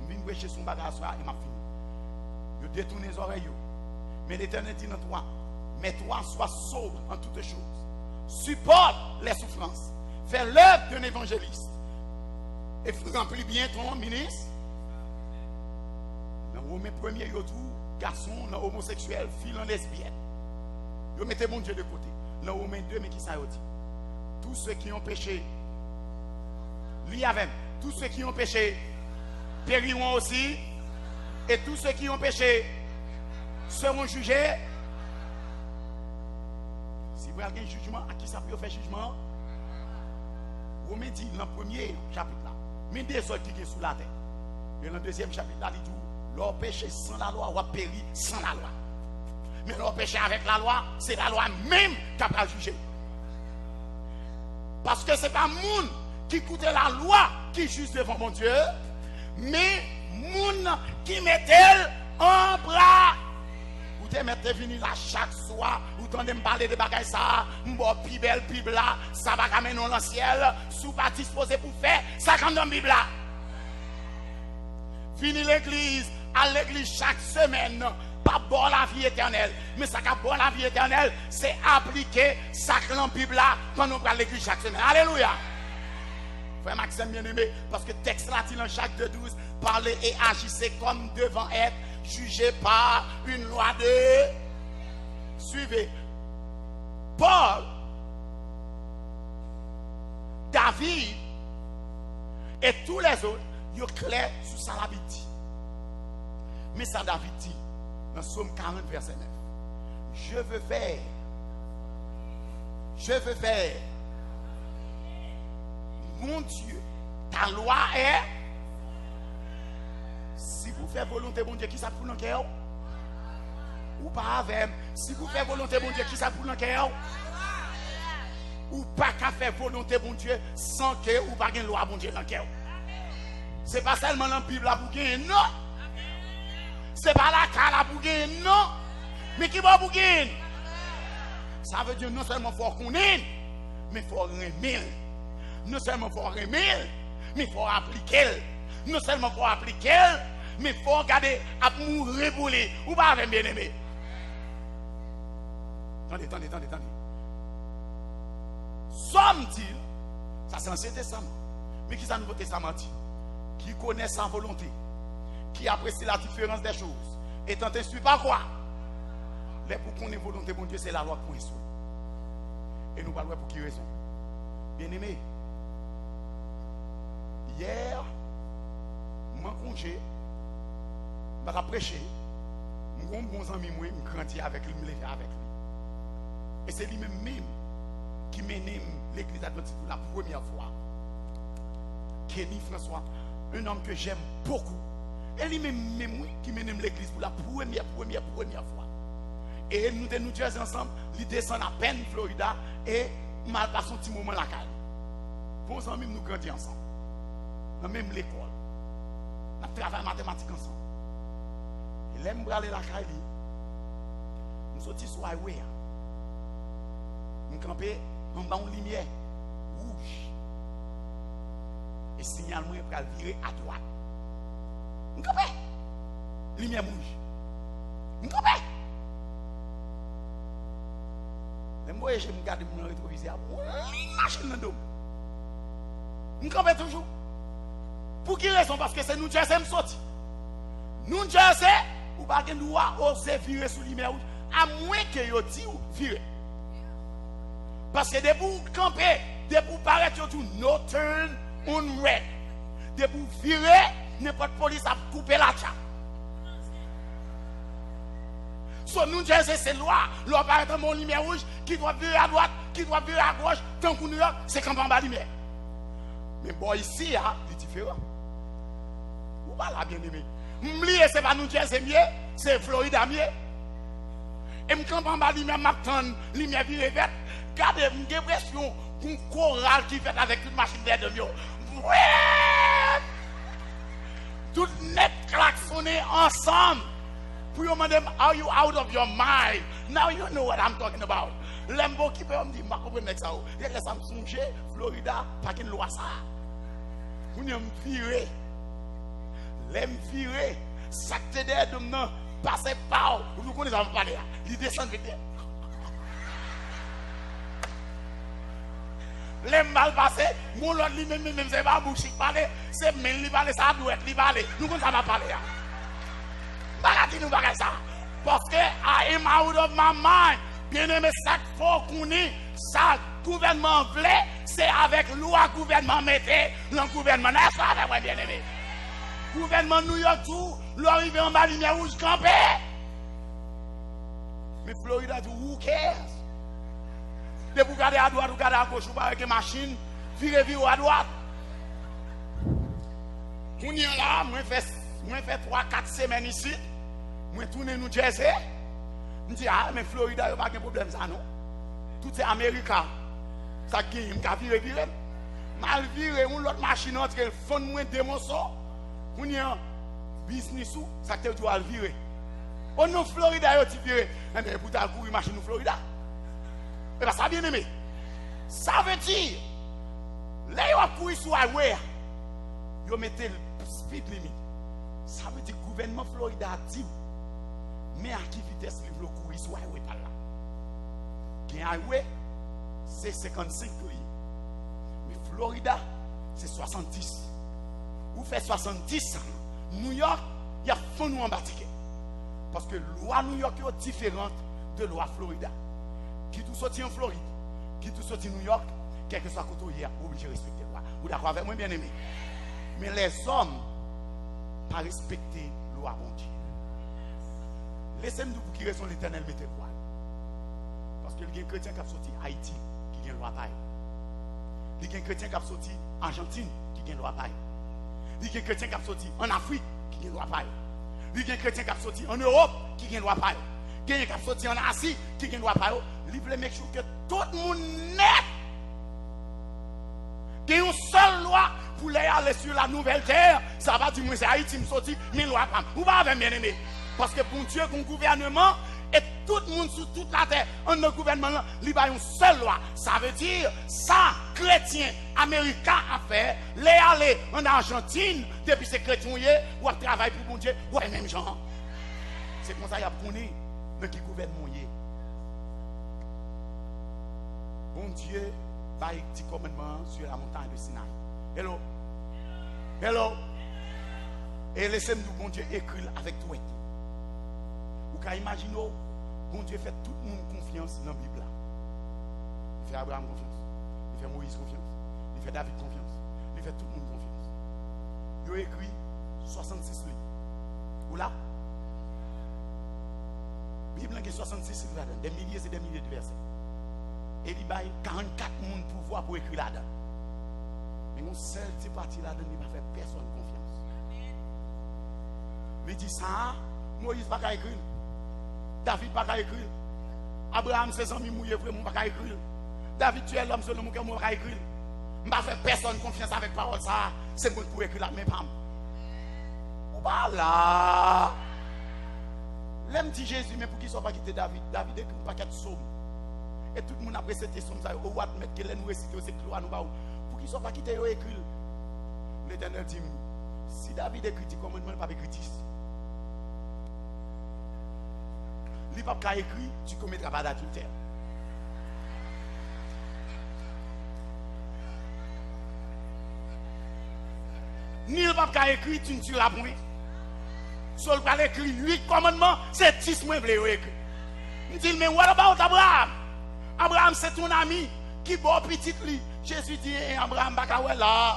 je viens prêcher son bagage et m'a fini. Je détourne les oreilles. Mais l'Éternel dit dans toi, mais toi sois sobre en toutes choses. Supporte les souffrances. Fais l'œuvre d'un évangéliste. Et remplis bien ton ministre. Dans Romains 1er, il y a tout garçon, homosexuel, fille en lesbienne. Vous mettez mon Dieu de côté. Dans Romains 2, mais qui ça dit? Tous ceux qui ont péché, lis avec, tous ceux qui ont péché, périront aussi. Et tous ceux qui ont péché seront jugés. Si vous avez un jugement, à qui ça peut faire jugement? Romains dit dans le premier chapitre là, mais des autres qui sont sous la terre. Et dans le deuxième chapitre là, il dit leur péché sans la loi, ou périr sans la loi. Mais leur péché avec la loi, c'est la loi même qui va juger. Parce que ce n'est pas monde qui écoute la loi qui juge devant mon Dieu, mais monde qui met-elle en bras. Vous te mettez venir là chaque soir, vous tendez me parler de bagages ça, m'bo pi belle Bible là, ça va ramener dans le ciel, sous pas disposé pour faire, ça comme dans la Bible là. Fini l'église, à l'église chaque semaine, pas bon la vie éternelle, mais ça qui bon la vie éternelle, c'est appliquer ça dans la Bible là, quand on parle l'église chaque semaine. Alléluia. Frère Maxime bien-aimé, parce que texte là, dans chaque 2:12, parlez et agissez comme devant être jugé par une loi de... Suivez. Paul, David et tous les autres, ils sont clairs sur ça la dit. Mais ça David dit, dans Psaume 40, verset 9, je veux faire, mon Dieu, ta loi est... Si vous faites volonté, bon Dieu, qui ça pour le cœur? Ou pas avec? Si vous faites volonté, bon Dieu, qui ça pour le cœur? Ou pas qu'à faire volonté, bon Dieu, sans que ou pas une loi, bon Dieu, dans le cœur. C'est pas seulement dans la Bible, la bouquin, non. C'est pas la cara, la bouquin, non. Mais qui va bouquin? Ça veut dire non seulement faut qu'on ait, mais il faut remettre. Non seulement faut remettre, mais il faut appliquer. Non seulement faut appliquer, mais il faut regarder à mourir pour lui. Ou pas avec bien aimé. Attendez. Somme dit, ça c'est l'Ancien Testament. Mais qui c'est le Nouveau Testament dit? Qui connaît sa volonté, qui apprécie la différence des choses, et tant instruit par quoi? Les pour qu'on ait volonté, bon Dieu, c'est la loi pour instruire. Et nous parlons pour qui raison? Bien aimé, hier, moi congé, je vais prêcher, mon bon ami, moi, je grandis avec lui, je me lever avec lui. Et c'est lui-même qui mène l'église adventiste pour la première fois. Kenny François, un homme que j'aime beaucoup. Et lui-même qui mène l'église pour la première fois. Et nous disons ensemble, il descend à peine Florida et mal passe un petit moment la caille. Bons amis, nous grandissons ensemble. Dans même l'école. Nous travaillons mathématiques ensemble. Et l'aime braler la caille. Nous sommes sur la highway. Nous campons en bas une lumière rouge. Et signal moi pour virer à droite. M'campé. Lumière rouge. M'campé. Moi, je me garde mon rétroviseur. Machine dans le dos. M'campé toujours. Pour qui raison? Parce que c'est nous Jersey m'sorti. Nous Jersey, ou pas que nous oser virer sous lumière rouge, à moins que yo ti ou virer. Parce que depuis vous camper, depuis vous paraître tout no turn on red. Depuis vous virer, n'importe police a coupé la chape. So nous Jersey c'est loi, loi paraît mon lumière rouge qui doit virer à droite, qui doit virer à gauche, tant que New York, c'est quand en bas lumière. Mais bon ici c'est différent. Ou pas là bien aimé. M'lié c'est pas New Jersey mieux, c'est Florida mieux. Et m'camp en bas lumière m'attend, lumière virée verte. Regardez, j'ai l'impression qu'on choral qui fait avec toute machine d'air de mieux. Ouais! Tout net klaxonné ensemble. Pour you demander, are you out of your mind? Now you know what I'm talking about. Lembo qui peut me dire, ma comprendre ça. Il y a ça me songe, Florida, pas qu'une loi ça. Vous ne me virez. L'aime virer. Ça te dit de me passer par. Vous connaissez ça me parler. Il descend vite. Les mal passés, mon l'autre lui-même, c'est pas bouche qui parle, c'est même lui parler, ça doit être lui parler. Nous, comme ça va parler. Bagati nous bagay ça. Parce que I am out of my mind. Bien aimé, ça qu'il faut qu'on ait, ça, gouvernement voulait, c'est avec loi gouvernement mettait, le gouvernement n'est pas avec bien aimé. Gouvernement New York, tout, l'arrivée en bas, lumière rouge, campé. Mais Florida, tout, who cares? De vous garder à droite, vous garder à gauche, vous avec une machine, virer à droite. On y est là, moi fait 3-4 semaines ici, moi tourne New Jersey. Je dis, ah, mais Florida, il n'y a pas de problème, ça non. Tout est Américain. Ça qui est virer. Mal virer, on l'autre machine entre le fond moins démonçon. On y est en business ou, ça te doit virer. On nous Florida, il y a virer. Mais pour ta courir machine au Florida. Et bien, ça bien aimé. Ça veut dire, là, il va courir sur la highway. Il mettez le speed limit. Ça veut dire que le gouvernement Florida a dit, mais à qui vitesse il veut courir sur la highway par là? Qui highway, c'est 55 km. Mais Florida, c'est 70. Vous faites 70, New York, il y a fond nous en bâtiment. Parce que la loi New York est différente de la loi Florida. Qui tout sorti en Floride, qui tout sorti New York, quel que soit le côté hier, vous obligez de respecter la loi. Vous d'accord avec moi, bien aimé? Mais les hommes, pas respecter la loi, bon Dieu. Laissez-moi pour qui raison l'Éternel mette loi. Parce que il y a un chrétien qui a sorti Haïti, qui a une loi pareille. Il y a un chrétien qui a sorti Argentine, qui a une loi pareille. Il y a un chrétien qui a sorti en Afrique, qui a une loi pareille. Il y a un chrétien qui a sorti en Europe, qui a une loi pareille. Il y a un qui a sorti en Asie, qui a une loi pareille. Il veut make sure que tout le monde net. Il y a une seule loi pour aller sur la nouvelle terre. Ça va dire, moi c'est Haïti, je sorti, mais loi pas. Vous va avec bien aimé. Parce que pour Dieu, qu'on gouvernement, et tout le monde sur toute la terre, en notre gouvernement, il y a une seule loi. Ça veut dire, ça, chrétien, américain à faire, les aller en Argentine, depuis ces chrétiens, ou à travailler pour bon Dieu, ou à même gens. C'est comme ça qu'il y a connu dans qui gouvernement. Bon Dieu va un petit commandement sur la montagne de Sinaï. Hello. Hello. Et laissez-moi bon Dieu écrire avec toi. Vous pouvez imaginer, bon Dieu fait tout le monde confiance dans la Bible. Il fait Abraham confiance. Il fait Moïse confiance. Il fait David confiance. Il fait tout le monde confiance. Il a écrit 66 livres. Ou là? La Bible a 66 livres, des milliers et des milliers de versets. Et il y a 44 personnes pour pouvoir pour écrire là-dedans. Mais mon seul petit parti là-dedans, il ne va faire personne confiance. Il dit ça, Moïse ne va pas écrire. David ne va pas écrire. Abraham, ses amis mouillés, vraiment, ne va pas écrire. David, tu es l'homme selon mon cœur, ne va pas écrire. Je ne vais pas faire personne confiance avec parole ça. C'est moi pour écrire là, mais pas. Voilà. L'aime dit Jésus, mais pour qu'il ne soit pas quitté David, David écrit un paquet de psaumes. Et tout le monde a présenté son ça. Au roi de mettre que nous réciter, c'est gloire nous. Pour qu'ils ne soient pas quittés, écrit. L'Éternel dit, Si David écrit le commandement, il n'a pas écrit. Il n'a pas écrit, tu ne commettras pas d'adultère. Ni le pape a écrit, tu ne tueras point. Seul pas écrit 8 commandements, c'est 10 moins blé écrit. Il dit, mais what about Abraham? Abraham, c'est ton ami qui bon petit lui. Jésus dit, Abraham, pas là.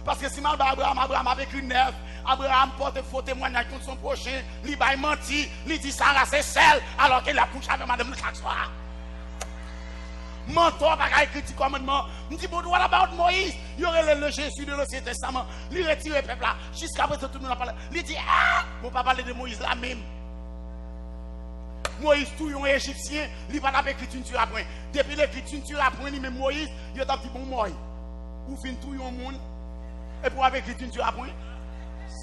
Parce que si mal Abraham a écrit 9, Abraham porte faux témoignage contre son prochain, il va mentir, il dit Sarah c'est celle, alors qu'il a couché avec madame chaque soir. Mentor pas écrit le commandement. On dit, what about Moïse? Il y aurait le Jésus de l'Ancien Testament. Il retire le peuple là. Jusqu'à présent, tout le monde a parlé. Il dit, ah, on ne peut pas parler de Moïse là même. Moïse, tout un Égyptien, il va pas écrit une tuerie après. Depuis l'écriture après, même Moïse, il a dit, bon, moi, ou fin tout un monde, et pour avoir écrit une tuerie après.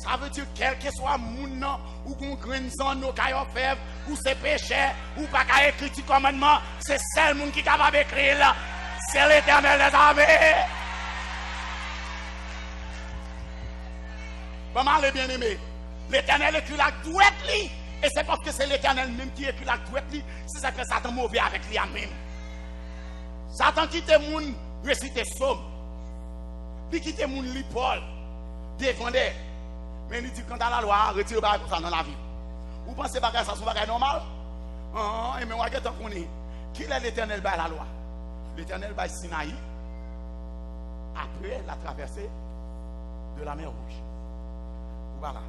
Ça veut dire quel que soit le monde ou qu'on graine sans nos caillots fèvres ou c'est péché ou pas qu'à écrire le commandement, c'est seul monde qui est capable d'écrire là. C'est l'Éternel des armées. Maman les bien-aimés, l'Éternel écrit la douette li et c'est parce que c'est l'Éternel même qui écrit la douette li, c'est ça que Satan mauvais avec lui même. Satan quitte le monde réciter somme. Puis quitte le monde li Paul défendait. Mais il dit, quand à la loi, retire pas ça dans la vie. Vous pensez pas que ça soit normal? Et mais on va tant qu'on est. Qui est l'Éternel par la loi? L'Éternel par Sinaï, après la traversée de la mer Rouge. Voilà.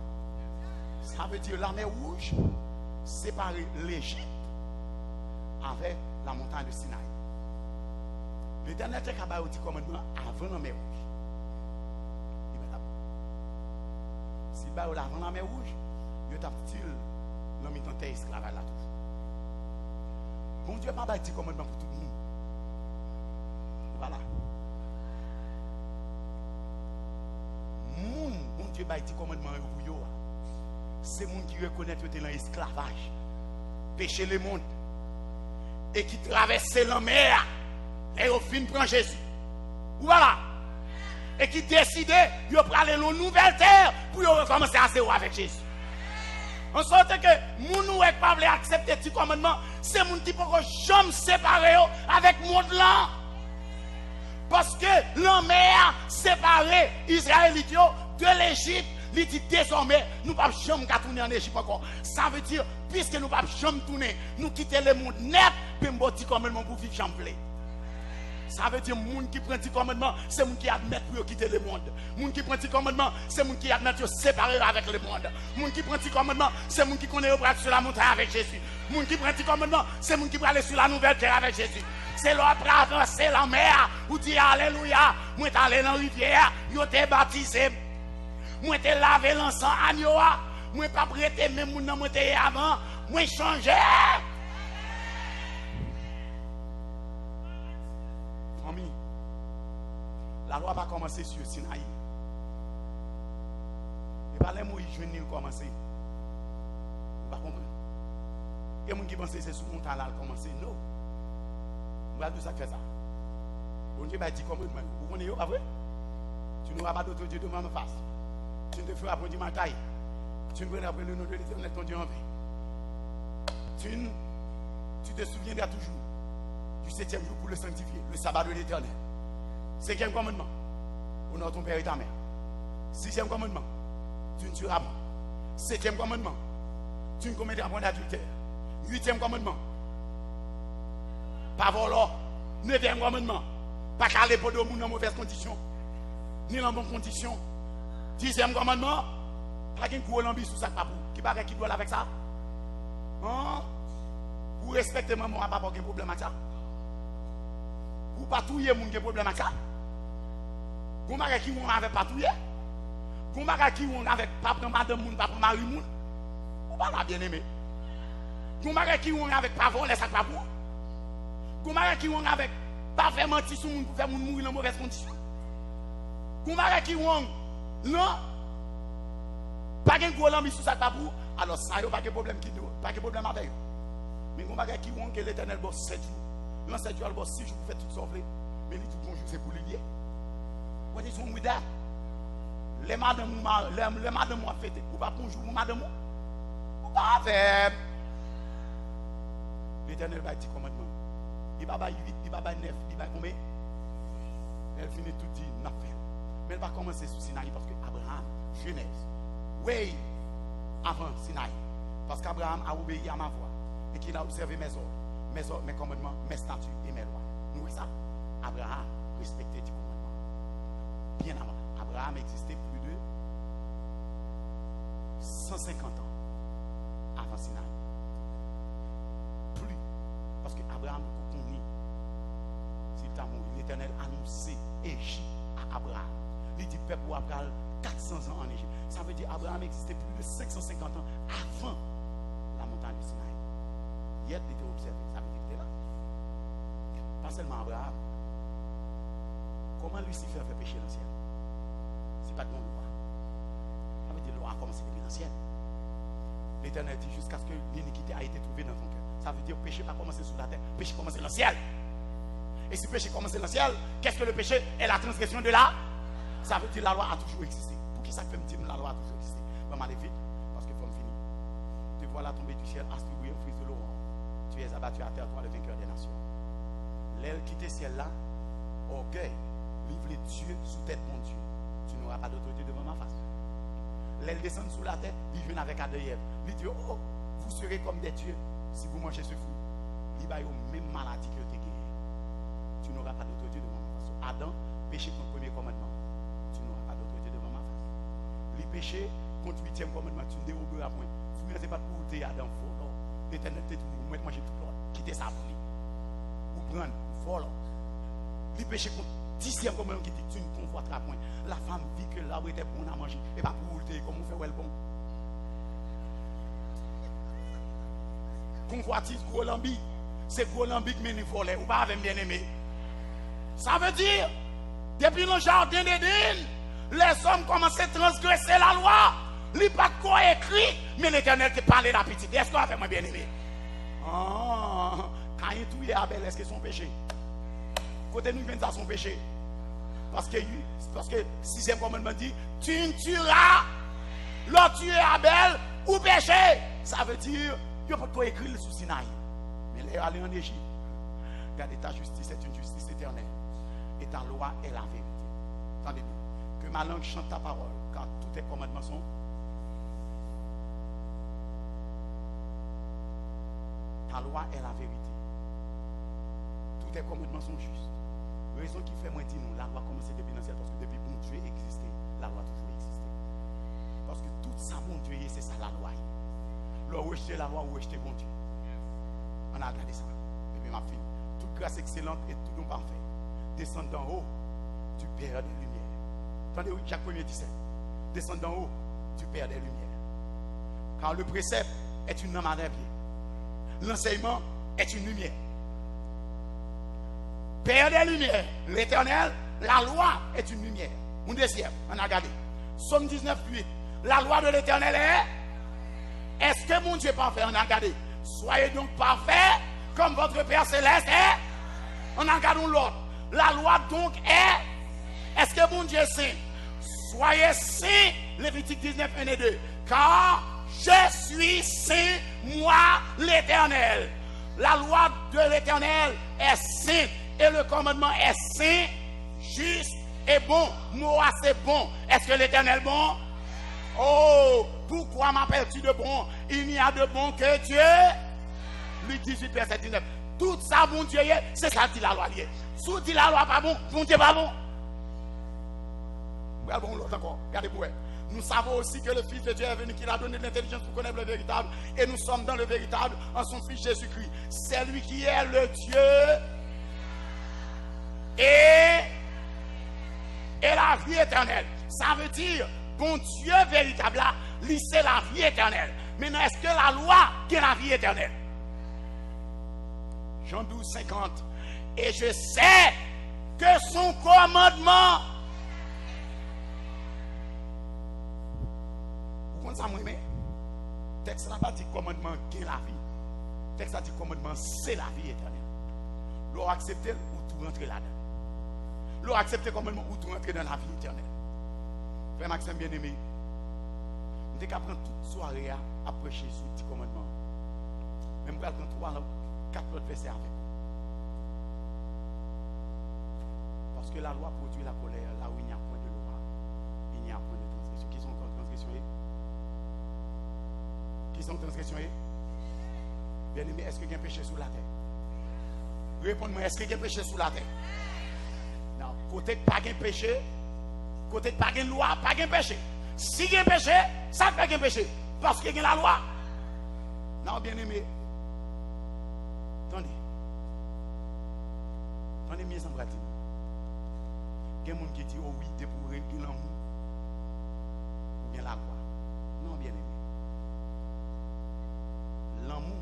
Ça veut dire la mer Rouge sépare l'Égypte avec la montagne de Sinaï. L'Éternel était capable de dire commandement avant la mer Rouge. Si vous avez avant la mer Rouge, vous avez l'homme dans terre esclavage là tout. Bon Dieu n'a pas dit commandement pour tout le monde. Voilà. Bon Dieu n'a pas dit commandement pour vous. C'est les gens qui reconnaissent que vous êtes dans l'esclavage. Péché le monde. Et qui traversent la mer. Et au fin prend Jésus. Voilà. Et qui décidait de prendre une nouvelle terre pour recommencer à zéro avec Jésus. En sorte que nous ne pouvons pas accepter ce commandement, c'est les gens qui ne peuvent jamais séparer avec le monde là. Parce que la mer séparé Israélites de l'Égypte, il dit désormais, nous ne pouvons jamais tourner en Égypte encore. Ça veut dire, puisque nous ne pouvons jamais tourner, nous quitter le monde net, puis nous avons commandement pour vivre jamais. Ça veut dire que les gens qui prennent le commandement, c'est les gens qui admettent pour quitter le monde. Les gens qui prennent le commandement, c'est les gens qui admettent de se séparer avec le monde. Les gens qui prennent le commandement, c'est les gens qui connaissent sur la montagne avec Jésus. Les gens qui prennent le commandement, c'est les gens qui vont aller sur la nouvelle terre avec Jésus. C'est leur traverser la mer, ou dire Alléluia, moi suis allé dans la rivière, je t'ai baptisé. Moi t'ai lavé l'encens à Nioa, moi pas prêté même mon nom avant, moi changé. Famille, la loi va commencer sur Sinaï. Et pas les Moïse jeunes qui commencer. Vous ne comprenez pas. Il y a des gens qui pensent que c'est sur le montant là commencer. Non. Vous avez tout ça fait ça. Bon Dieu va dire comment vous connaissez pas vrai? Tu n'auras pas d'autre Dieu devant ma face. Tu ne te feras pas du matin. Tu ne verras pas le nom de l'Éternel ton Dieu en vain. Tu te souviendras toujours du 7e jour pour le sanctifier, le sabbat de l'Éternel. 5e commandement, honore ton père et ta mère. 6e commandement, tu ne tueras pas. 7e commandement, tu ne commettras pas d'adultère. 8e commandement, pas voler. 9e commandement, pas caler pour de monde dans mauvaise condition, ni dans bonne condition. 10e commandement, pas qu'un coup l'ambi sous sac papou. Qui paraît qui doit avec ça? Hein? Vous respectez maman, papa, pas de problème avec ça. Vous patouillez mon problème avec ça. Vous marquez qui on avec patouiller. Vous marquez qui on avec papa madame moun papa mari moun. Vous pas la bien aimé. Vous marquez qui on avec pas voler sac papou. Vous marquez qui on avec pas faire mentir sur moun pour faire moun mourir dans mauvaise condition. Vous marquez qui on non pas de gros lambi sous sac papou. Alors ça y a pas de problème qui doit, pas de problème avec eux. Mais vous marquez qui on que l'Éternel bosse 7 jours. Dans 7 jours, elle bosse 6 jours pour faire tout sauver. Mais les tout bonjour, c'est pour l'hier. What is wrong with that? les madames ont fait, ou pas bonjour, madame, ou pas faire. L'Éternel va dire commandement. Il va 8, il va 9, il va combien? Elle finit tout dit, n'a fait. Mais elle va commencer sous Sinaï parce que Abraham, Genèse, oui, avant Sinaï. Parce qu'Abraham a obéi à ma voix et qu'il a observé mes ordres, mes commandements, mes statuts et mes lois. Nous, ça, Abraham respectait les commandements. Bien avant. Abraham existait plus de 150 ans avant Sinaï. Plus. Parce que Abraham a connu. S'il t'a mouru, l'Éternel annoncé Égypte à Abraham. Il dit peuple pour Abraham 400 ans en Égypte. Ça veut dire Abraham existait plus de 550 ans avant la montagne de Sinaï. Hier, il était observé. Ça veut dire qu'il était là. Pas seulement Abraham. Comment Lucifer fait pécher dans le ciel? C'est pas de mon loi. Ça veut dire loi a commencé depuis l'ancienne. L'Éternel dit jusqu'à ce que l'iniquité a été trouvée dans ton cœur. Ça veut dire péché pas commencer sur la terre, péché commencer dans le ciel. Et si péché commence dans le ciel, qu'est-ce que le péché est? La transgression de la. Ça veut dire la loi a toujours existé. Pour qui ça peut me dire la loi a toujours existé? Je vais aller vite parce que faut me finir. Te voilà tomber du ciel, astriboué, frise de l'eau. Tu es abattu à terre, toi le vainqueur des nations. L'aile quitte le ciel là, orgueil, livre les dieux sous tête mon Dieu. Tu n'auras pas d'autorité devant ma face. L'aile descend sous la tête, il vient avec Adam et Ève. Il dit, oh, vous serez comme des dieux si vous mangez ce fruit. Il va y avoir même maladie que tu as gagné. Tu n'auras pas d'autorité devant ma face. Adam, péché contre le premier commandement. Tu n'auras pas d'autorité devant ma face. Les péchés contre le 8e commandement, tu ne déroberas point. Vous ne pas pour te Adam, vol. L'Éternel te dit, vous manger tout l'autre. Quittez ça pour lui. Ou prendre, vol. Les péchés contre 10e commandement qui dit, tu ne convoiteras point. La femme vit que l'arbre était bon à manger. Et pas pour le comme on fait well bon. Convoitise gros lambi. C'est gros lambi qui mène voler. Ou pas avec bien aimé. Ça veut dire, depuis le jardin d'Éden, les hommes commencent à transgresser la loi. Il n'y a pas de quoi écrit, mais l'Éternel te parle de la petite. Est-ce qu'on a fait moi bien aimé? Quand il touille Abel, est-ce que c'est son péché? Côté nous, c'est son péché. Parce que 6e commandement dit, tu ne tueras, l'autre tuer Abel ou péché. Ça veut dire, il n'y a pas de quoi écrire sous Sinaï. Mais il est allé en Égypte. Regardez, ta justice est une justice éternelle. Et ta loi est la vérité. Entendez-vous? Que ma langue chante ta parole, car tous tes commandements sont. Ta loi est la vérité. Tous tes commandements sont justes. La raison qui fait moi dire nous, la loi commence depuis l'ancien, parce que depuis bon Dieu existait, la loi toujours existé. Parce que tout ça, bon Dieu, c'est ça la loi. Le rejeter la loi ou rejeter bon Dieu. On a regardé ça. Et puis ma fille, toute grâce excellente et tout don parfait descend d'en haut du Père des Lumières. Attendez, Jacques 1er 17. Descend d'en haut du Père des Lumières. Car le précepte est une lampe à pied. L'enseignement est une lumière. Père des Lumières, l'Éternel, la loi est une lumière. Mon deuxième, on a regardé. Somme 19, 8. La loi de l'Éternel est. Est-ce que mon Dieu est parfait? On a regardé. Soyez donc parfaits comme votre Père Céleste est. On a regardé l'autre. La loi donc est. Est-ce que mon Dieu est saint? Soyez saints. Lévitique 19, 1 et 2. Car je suis saint, moi l'Éternel. La loi de l'Éternel est sainte. Et le commandement est saint, juste et bon. Moi, c'est bon. Est-ce que l'Éternel est bon? Oh, pourquoi m'appelles-tu de bon? Il n'y a de bon que Dieu. Luc 18, verset 19. Tout ça, bon Dieu, c'est ça dit la loi. Si dit la loi pas bon, bon Dieu pas bon. Regardez l'autre encore. Regardez pour elle. Nous savons aussi que le Fils de Dieu est venu, qu'il a donné de l'intelligence pour connaître le véritable. Et nous sommes dans le véritable en son Fils Jésus-Christ. C'est lui qui est le Dieu et la vie éternelle. Ça veut dire, bon Dieu véritable là, c'est la vie éternelle. Maintenant, est-ce que la loi qui est la vie éternelle? Jean 12, 50. Et je sais que son commandement. Vous comprenez ça, moi, mais? Texte n'a pas dit commandement qui est la vie. Texte a dit commandement, c'est la vie éternelle. L'on accepte ou tout rentrer là-dedans. L'on accepte commandement ou tout rentrer dans la vie éternelle. Frère Maxime bien-aimé, je vais prendre toute soirée à prêcher sur le petit commandement. Même pour prendre 3 ou 4 autres versets avec vous. Parce que la loi produit la colère, là où il n'y a point de loi, il n'y a point de transgression. Qui sont encore transgression? Qui sont transgression? Bien-aimé, est-ce qu'il y a un péché sous la terre? Répondez-moi, est-ce qu'il y a un péché sous la terre? Non, côté pas de péché, côté pas de loi, pas de péché. Si il y a un péché, ça fait qu'il y a un péché. Parce qu'il y a la loi. Non, bien-aimé. Attendez. Attendez, mes amis. Il y a des gens qui disent, oh oui, c'est pour régler l'amour. Ou bien la loi. Non, bien-aimé. L'amour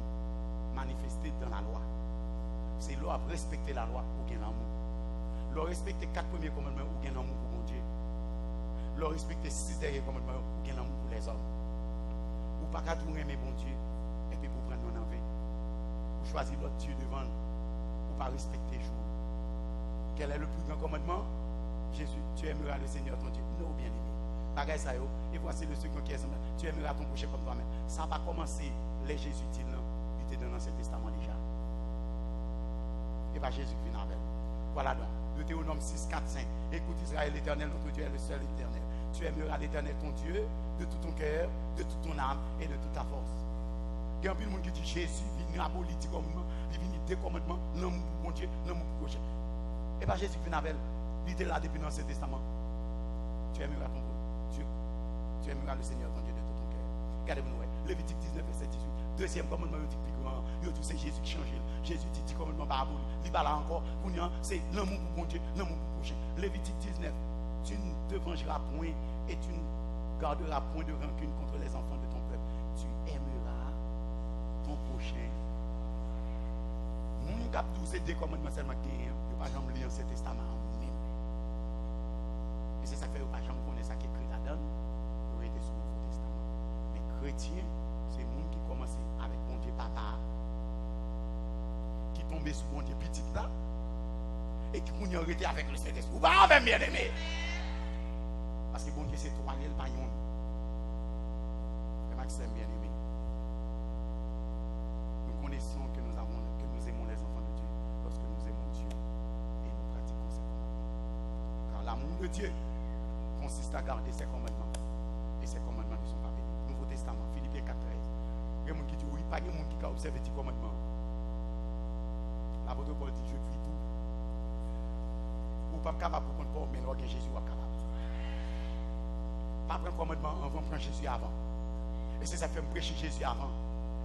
manifesté dans la loi. C'est l'homme respecter la loi ou bien l'amour. L'homme respecter 4 premiers commandements ou bien l'amour pour mon Dieu. L'homme respecter 6 derniers commandements ou bien l'amour pour les hommes. Ou pas qu'à tout aimer mon Dieu et puis pour prendre mon envie. Ou choisir l'autre Dieu devant ou pas respecter jour. Quel est le plus grand commandement? Jésus, tu aimeras le Seigneur ton Dieu. Non, bien aimé. Bagay ça yo. Et voici le second qui est semblable. Tu aimeras ton prochain comme toi-même. Ça va commencer les Jésus dit non. Il était dans l'Ancien Testament déjà. Et pas Jésus qui vient avec. Voilà donc. Deutéronome 6, 4, 5. Écoute Israël, l'Éternel, notre Dieu est le seul Éternel. Tu aimeras l'Éternel ton Dieu de tout ton cœur, de toute ton âme et de toute ta force. Il y a un peu de monde qui dit Jésus vient abolir les commandements, il vient des commandements, non pour mon Dieu, non pour prochain. Et pas Jésus qui vient avec. Il était là depuis l'Ancien Testament. Tu aimeras ton Dieu. Tu aimeras le Seigneur ton Dieu de tout ton cœur. Regardez-vous, Lévitique 19, verset 18. Deuxième commandement, il dit plus grand. Il dit c'est Jésus qui change. Jésus dit commandement pas aboli. Il va là encore. C'est l'amour pour mon Dieu, l'amour pour prochain. Lévitique 19. Tu ne te vengeras point et tu ne garderas point de rancune contre les enfants de ton peuple. Tu aimeras ton prochain. Mon cap 12 et 2 commandements seulement qui ne pas jamais lire ce testament même. Et c'est ça que fait pas jamais connaître ça qui est écrit là-dedans. Il aurait été sur le Nouveau Testament. Mais chrétien, c'est le monde qui commence avec mon Dieu papa, qui tombe sur mon Dieu petit là, et qui a arrêté avec le Saint-Esprit. Ou pas avec bien aimé. Parce que bon Dieu c'est toi, il pas yon. Et Maxime bien aimé. Nous connaissons que nous aimons les enfants de Dieu lorsque nous aimons Dieu et nous pratiquons ses commandements. Car l'amour de Dieu consiste à garder ses commandements. Et ses commandements ne sont pas bénis. Nouveau Testament, Philippiens 4, 13. Il y a des gens qui disent oui, pas de gens qui ont observé les commandements. L'apôtre Paul dit je puis tout. Ou pas capable pour qu'on mais l'orgue Jésus est capable. Pas prendre commandement avant, prendre Jésus avant. Et c'est ça fait me prêcher Jésus avant.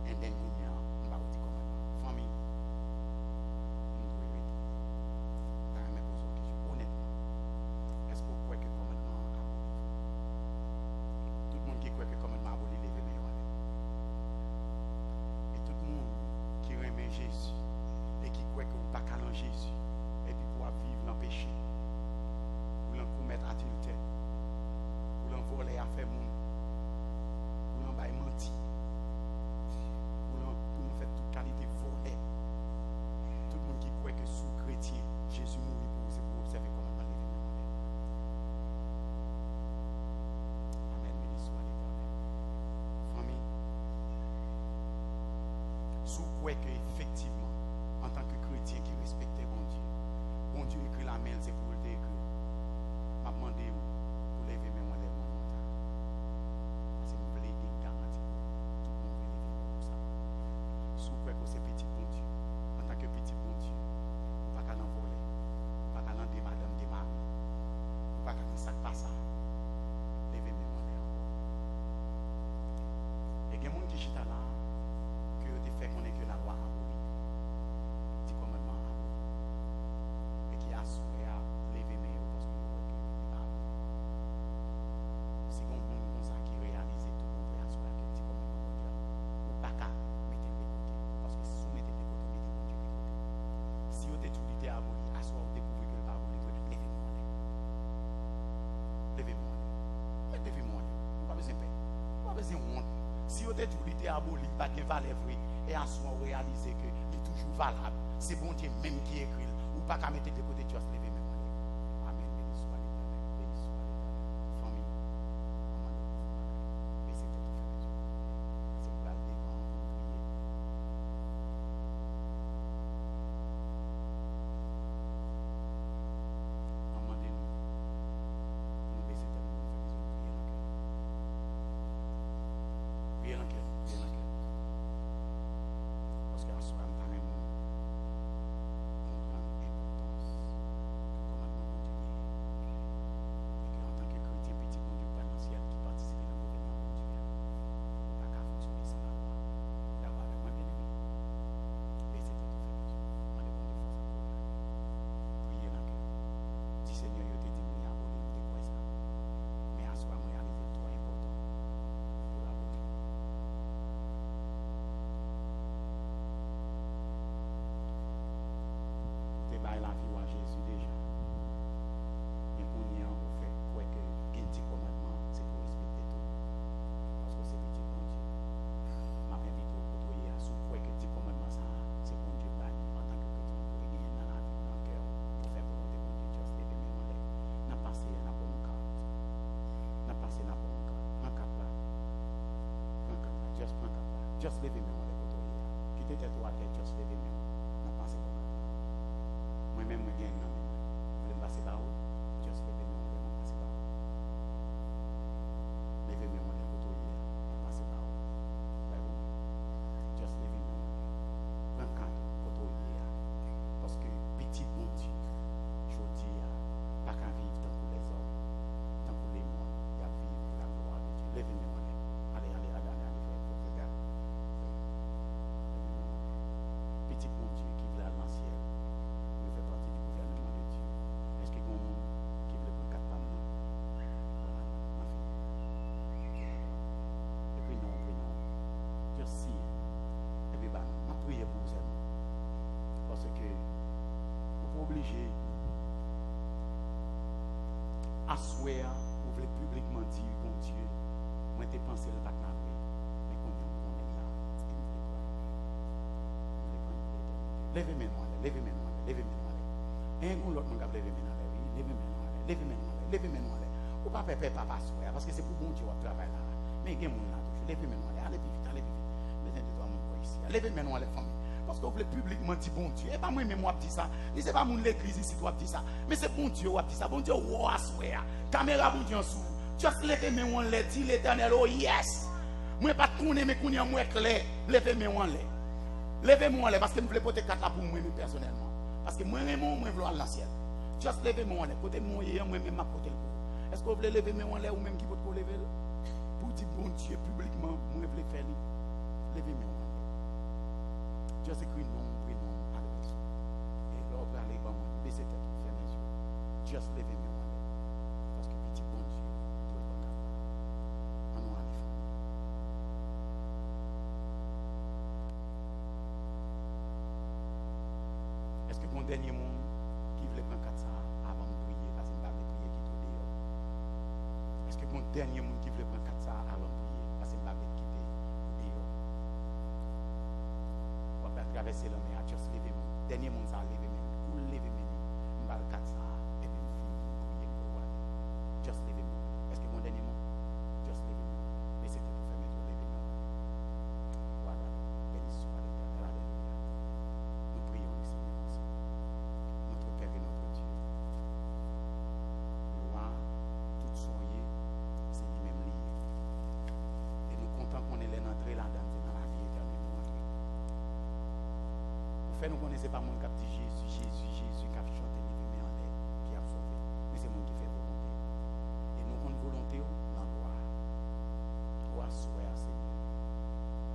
Et then on va vous dire commandement. Famille. Honnêtement, est-ce que vous croyez que le commandement a aboli? Tout le monde qui croit que le commandement a aboli, levez les mains. Et tout le monde qui remet Jésus et qui croit que vous n'avez pas qu'à Jésus et puis pouvoir vivre dans le péché, ou l'en commettre adultère, ou l'en voler à faire monde, ou l'en bailler menti, ou l'en pour faire toute qualité volée. Tout le monde qui croit que sous chrétien, Jésus mourit pour vous, c'est pour observer comment on les Amen, béni soit l'Éternel. Famille, sous quoi que effectivement, en tant que chrétien qui respectait bon Dieu écrit la main, c'est pour le écrire. M'a demandé pour lever mes mains, lève mon montant. Parce que vous voulez une garantie pour tout le monde veut lever pour ça. Sous quoi que c'est petit bon Dieu, en tant que petit bon Dieu, vous pas qu'à l'envoler, vous pas qu'à l'enlever madame des maris, vous pas qu'à sac pas ça. Levez mes mains encore. Et il y a des gens qui chita là, que vous fait qu'on est que la loi abolie. Petit commandement abolie. Et qui assuré à lever mes mains parce que vous voyez que vous pas. Si vous avez un monde qui réalise tout, vous pouvez assurer que petit commandement bon Dieu. Ou pas qu'à mettre le côté. Parce que si vous mettez le côté, mettez bon Dieu de côté. Si vous êtes tout l'idée abolie, assurez vous découvrez que le pas abolie, levez mes mains. Levez mes mains. Levez mes mains. Vous pas besoin de paix. Vous pas besoin de honte. Si vous êtes tout l'idée abolie, pas de valeur vraie. Et assurez vous réalisez que c'est toujours valable. C'est bon Dieu même qui écrit. Ou pas qu'à mettre de côté, tu vas se lever même. Amen. Béni soit l'Éternel. Béni soit l'Éternel. Famille. Just levez-moi les côtés. Quittez tête ou à tête, just levez-moi. N'a pensé comme ça. Moi-même, moi, bien, non, je vais passer par où? Just levez-moi, je vais passer par où? Levez-moi les côtés. N'a passé par où? Just levez-moi. Prends quand côté. Parce que petit bon Dieu, je dis, pas qu'à vivre tant pour les hommes, tant pour les mois, il y a vivre pour la gloire de Dieu. Levez-moi. Allez, frère. Petit bon Dieu qui vit à l'ancien, il fait partie du gouvernement de Dieu. Est-ce qu'il y a un monde qui veut prendre 4 femmes? Voilà, ma fille. Et puis non. Dieu si. Et puis, ma prière pour vous. Parce que vous pouvez obliger à souhaiter, vous voulez publiquement dire, bon Dieu, moi j'ai pensé le bac là, mais qu'on est là, c'est une levez-moi. Un l'autre mon gars levez-moi. Ou pas papa souhaiter parce que c'est pour bon Dieu au travail là. Mais il y a mon là toujours, levez-moi, allez vite. Mais de toi mon ici. Levez-moi les familles. Parce que vous voulez publiquement dire bon Dieu. Et pas moi-même, moi, dis ça. Ce n'est pas mon l'église ici, toi, dis ça. Mais c'est bon Dieu, dis ça. Bon Dieu, wow, assoya. Caméra, bon Dieu, en sous. Just levez-moi, on l'a dit, l'éternel, oh yes. Moi, pas de connaître, mais qu'on est moins clair. Levez-moi, on l'a. Levez-moi, on l'a. Parce que je voulais porter 4 là pour moi, personnellement. Parce que moi-même, je veux aller dans le ciel. Just levez-moi, on l'a. Côté moi-même, ma côté. Est-ce que vous voulez lever-moi, on l'a, ou même qui peut te lever? Pour dire bon Dieu, publiquement, moi, je voulais faire. Levez-moi, on l'a. Just écrit non, prénom, à la personne. Et là, on peut aller voir mon baisser tête, fermer les yeux. Just levez-moi. Parce que petit bon Dieu, pour le bon capable. On nous allons faire. Est-ce que mon dernier monde qui voulait prendre 400 avant de prier, parce que je ne vais pas prier qui tout dehors? Est-ce que mon dernier monde qui voulait prendre 400 avant de prier, parce que je ne vais pas quitter dehors? Traverser le mer, juste lever-moi. Dernier monde, ça lever-moi. Ou lever-moi. Je vais le 400 et puis je finis pour prier. Just lever-moi. Est-ce que mon dernier mot? Just lever-moi. Mais c'était pour faire mettre lever-moi. Voilà. Béni soit l'Éternel. Alléluia. Nous prions le Seigneur ensemble. Notre Père et notre Dieu. Loin, tout soyez, c'est lui-même lié. Et nous comptons qu'on est l'entrée là-dedans. Nous connaissons pas mon cap de Jésus qui a chanté les en l'air, qui a sauvé. Mais c'est mon qui fait volonté. Et nous avons volonté dans la gloire. Gloire soit à Seigneur.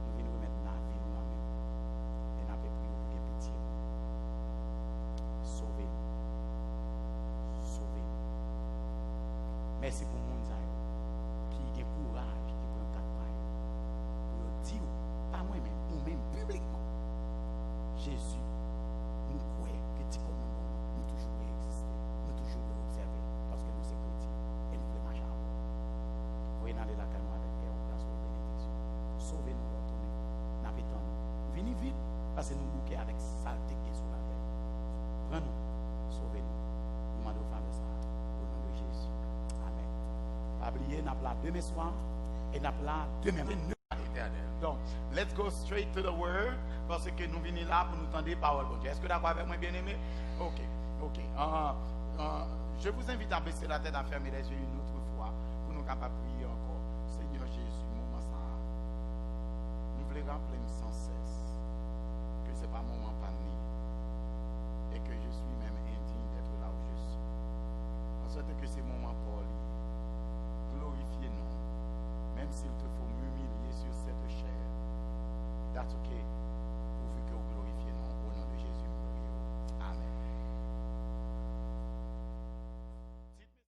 Nous venons remettre la vie nous-mêmes. Et nous avons pris pour pitié. Sauvez-nous. Merci pour mon Zayou qui a courage, qui prend 4 pailles. Pour dire, pas moi-même, nous-mêmes publiquement. Jésus, nous croyons que tu comme nous toujours exister, nous toujours observer, parce que nous sommes chrétiens et nous voulons marcher avant. Vous voyez, aller la caméra avec Père, on place la bénédiction. Sauvez-nous, retournez, n'avez-nous. Venez vite, parce que nous bouquons avec saleté qui est sur la terre. Prenez-nous, sauvez-nous. Nous demandons faire ça au nom de Jésus. Amen. Pas oublier, nous appelons demain soir et nous appelons demain. Donc, let's go straight to the word. Parce que nous venons là pour nous entendre les paroles de Dieu. Est-ce que d'accord avec moi, bien-aimé? Ok. Je vous invite à baisser la tête, à fermer les yeux une autre fois pour nous capables de prier encore. Seigneur Jésus, moment ça. Nous voulons rappeler sans cesse que ce n'est pas un moment parmi et que je suis même indigne d'être là où je suis. En sorte que ces moments pour lui, glorifiez-nous, même s'il te faut m'humilier sur cette chair. That's okay.